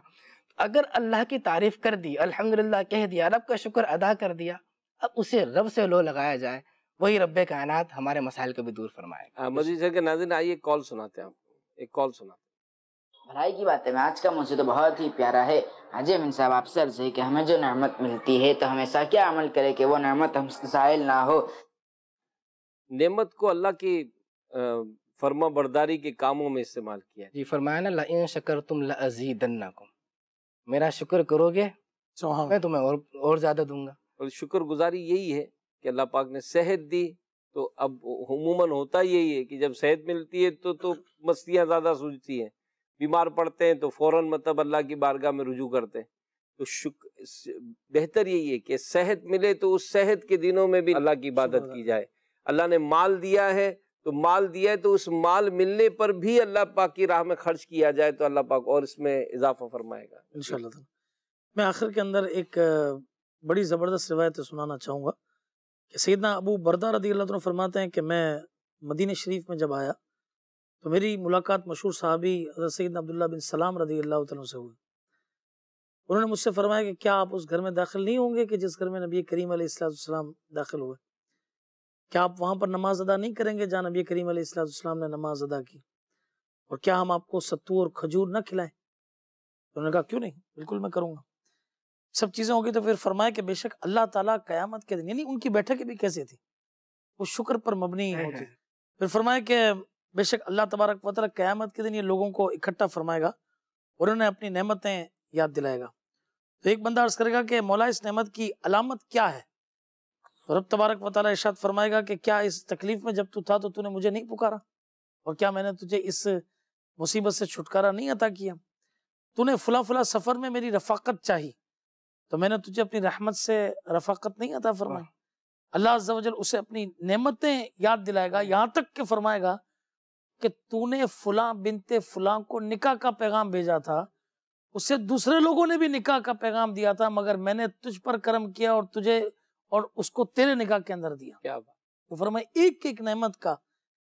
اگر اللہ کی تعریف کر دی، الحمدللہ کہہ دیا، رب کا شکر ادا کر دیا، اب اسے رب سے لو لگایا جائے، وہی رب کائنات ہمارے مسائل کو بھی دور فرمائے گا۔ مزید سے کہ ناظرین آئیے کال سناتے ہیں آپ کو، ایک کال سناتے ہیں۔ بھلائی کی بات ہے، میں آج کا موضوع تو بہت ہی پیارا ہے۔ حاجی امین صاحب آپ سے عرض ہے کہ ہمیں جو نعمت ملتی ہے تو ہم ایسا کیا عمل کرے کہ وہ نعمت ہم سے زائل نہ ہو؟ نعمت کو اللہ کی فرما برداری کے کاموں میں استعمال کیا ہے۔ جی فرمایا نا لَإِن شَكَرْتُمْ لَأَزِيدَنَّكُمْ، میرا شکر کرو گے میں تمہیں اور زیادہ دوں گا۔ اور شکر گزاری یہی ہے کہ اللہ پاک نے صحت دی، تو اب عموماً ہوتا یہی ہے کہ جب صحت ملتی ہے تو مستیاں زیادہ سوجتی ہیں، بیمار پڑتے ہیں تو فوراً مطلب اللہ کی بارگاہ میں رجوع کرتے ہیں۔ تو بہتر یہی ہے کہ صحت ملے تو اس صحت کے دنوں میں بھی اللہ کی عبادت کی جائے۔ اللہ نے مال دیا ہے تو اس مال ملنے پر بھی اللہ پاک کی راہ میں خرچ کیا جائے تو اللہ پاک اور اس میں اضافہ فرمائے گا انشاءاللہ تعالی۔ میں آخر کے اندر ایک بڑی زبردست روایت سنانا چاہوں گا کہ سیدنا ابو بردہ رضی اللہ عنہ فرماتے ہیں کہ میں مدینہ شریف میں جب آیا تو میری ملاقات مشہور صحابی حضرت سیدنا عبداللہ بن سلام رضی اللہ عنہ سے ہوئی۔ انہوں نے مجھ سے فرمایا کہ کیا آپ اس گھر میں داخل نہیں ہوں گے کہ جس گھر میں نبی کریم علیہ السلام داخل ہوئے؟ کیا آپ وہاں پر نماز ادا نہیں کریں گے جہاں نبی کریم علیہ السلام نے نماز ادا کی؟ اور کیا ہم آپ کو ستو اور کھجور نہ کھلائیں؟ انہوں نے کہا کیوں نہیں، بالکل میں کروں گا۔ سب چیزیں ہوگی تو پھر فرمایا کہ بے شک اللہ تعالیٰ قیامت کے دن، یعنی ان کی بیٹھک بھی کیسے تھی، وہ شکر پر مبنی ہوتی تھی۔ پھر فرمایا کہ بے شک اللہ تبارک و تعالیٰ قیامت کے دن یہ لوگوں کو اکٹھا فرمائے گا اور انہیں اپنی نعمتیں یاد دلائے گا۔ تو ایک بندہ عرض کرے گا کہ مولا اس نعمت کی علامت کیا ہے؟ تو رب تبارک و تعالیٰ ارشاد فرمائے گا کہ کیا اس تکلیف میں جب تو تھا تو نے مجھے نہیں پکارا؟ اور کیا میں نے تجھے اس مصیبت سے چھٹکارا نہیں عطا کیا؟ تو نے فلاں فلاں سفر میں میری رفاقت چاہی تو میں نے تجھے اپنی رحمت سے رفاقت نہیں عطا فرمائی؟ اللہ عز و جل اسے اپنی نعمتیں یاد دلائے گا، یہاں تک کہ فرمائے گا کہ تو نے فلاں بنت فلاں کو نکاح کا پیغام بھیجا تھا، اسے دوسرے لوگوں نے بھی نکاح کا پیغام دیا تھا، مگر میں نے تجھ پر کرم کیا اور تجھے اور اس کو تیرے نکاح کے اندر دیا۔ کیا بات! تو فرمائے ایک ایک نعمت کا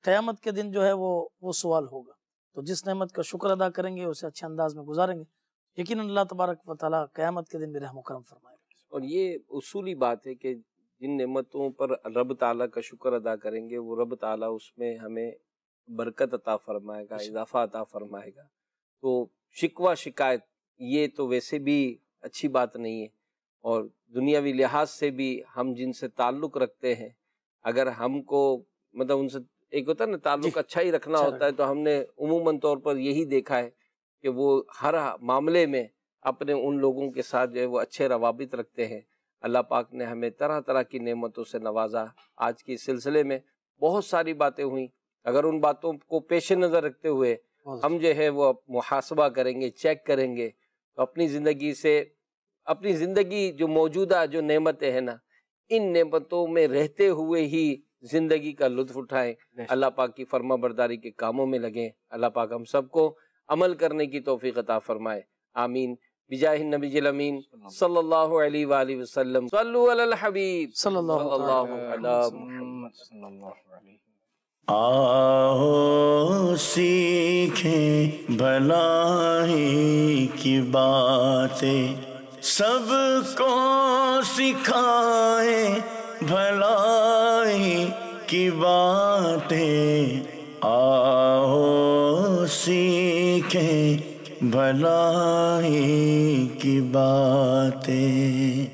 قیامت کے دن جو ہے وہ سوال ہوگا۔ تو جس نعمت کا شکر ادا کریں گے اسے اچھے انداز میں گزاریں گے، یقیناً اللہ تبارک و تعالیٰ قیامت کے دن بھی رحم و کرم فرمائے گا۔ اور یہ اصولی بات ہے کہ جن نعمتوں پر رب تعالیٰ کا شکر ادا کریں گے وہ رب تعالیٰ اس میں ہمیں برکت عطا فرمائے گا، اضافہ عطا فرمائے گا۔ تو شکوہ شکایت یہ تو ویسے بھی اچھی بات نہیں ہے، اور دنیاوی لحاظ سے بھی ہم جن سے تعلق رکھتے ہیں اگر ہم کو مطلب ان سے ایک ہوتا ہے نا تعلق اچھا ہی رکھنا ہوتا ہے، تو ہم نے عموماً طور پر یہی دیکھا ہے کہ وہ ہر معاملے میں اپنے ان لوگوں کے ساتھ جو ہے وہ اچھے روابط رکھتے ہیں۔ اللہ پاک نے ہمیں طرح طرح کی نعمتوں سے نوازا۔ آج کے سلسلے میں بہت ساری باتیں ہوئیں، اگر ان باتوں کو پیش نظر رکھتے ہوئے ہم جو ہے وہ محاسبہ کریں گے، چیک کریں گے، تو اپنی زندگی جو موجودہ جو نعمتیں ہیں نا، ان نعمتوں میں رہتے ہوئے ہی زندگی کا لطف اٹھائیں، اللہ پاک کی فرما برداری کے کاموں میں لگیں۔ اللہ پاک ہم سب کو عمل کرنے کی توفیق عطا فرمائے، آمین، بجاہ النبی الامین صلی اللہ علیہ وآلہ وسلم۔ صلو علی الحبیب صلی اللہ علیہ محمد۔ آؤ سیکھیں بھلائی کی باتیں، سب کو سکھائیں بھلائی کی باتیں، آؤ سیکھیں بھلائی کی باتیں۔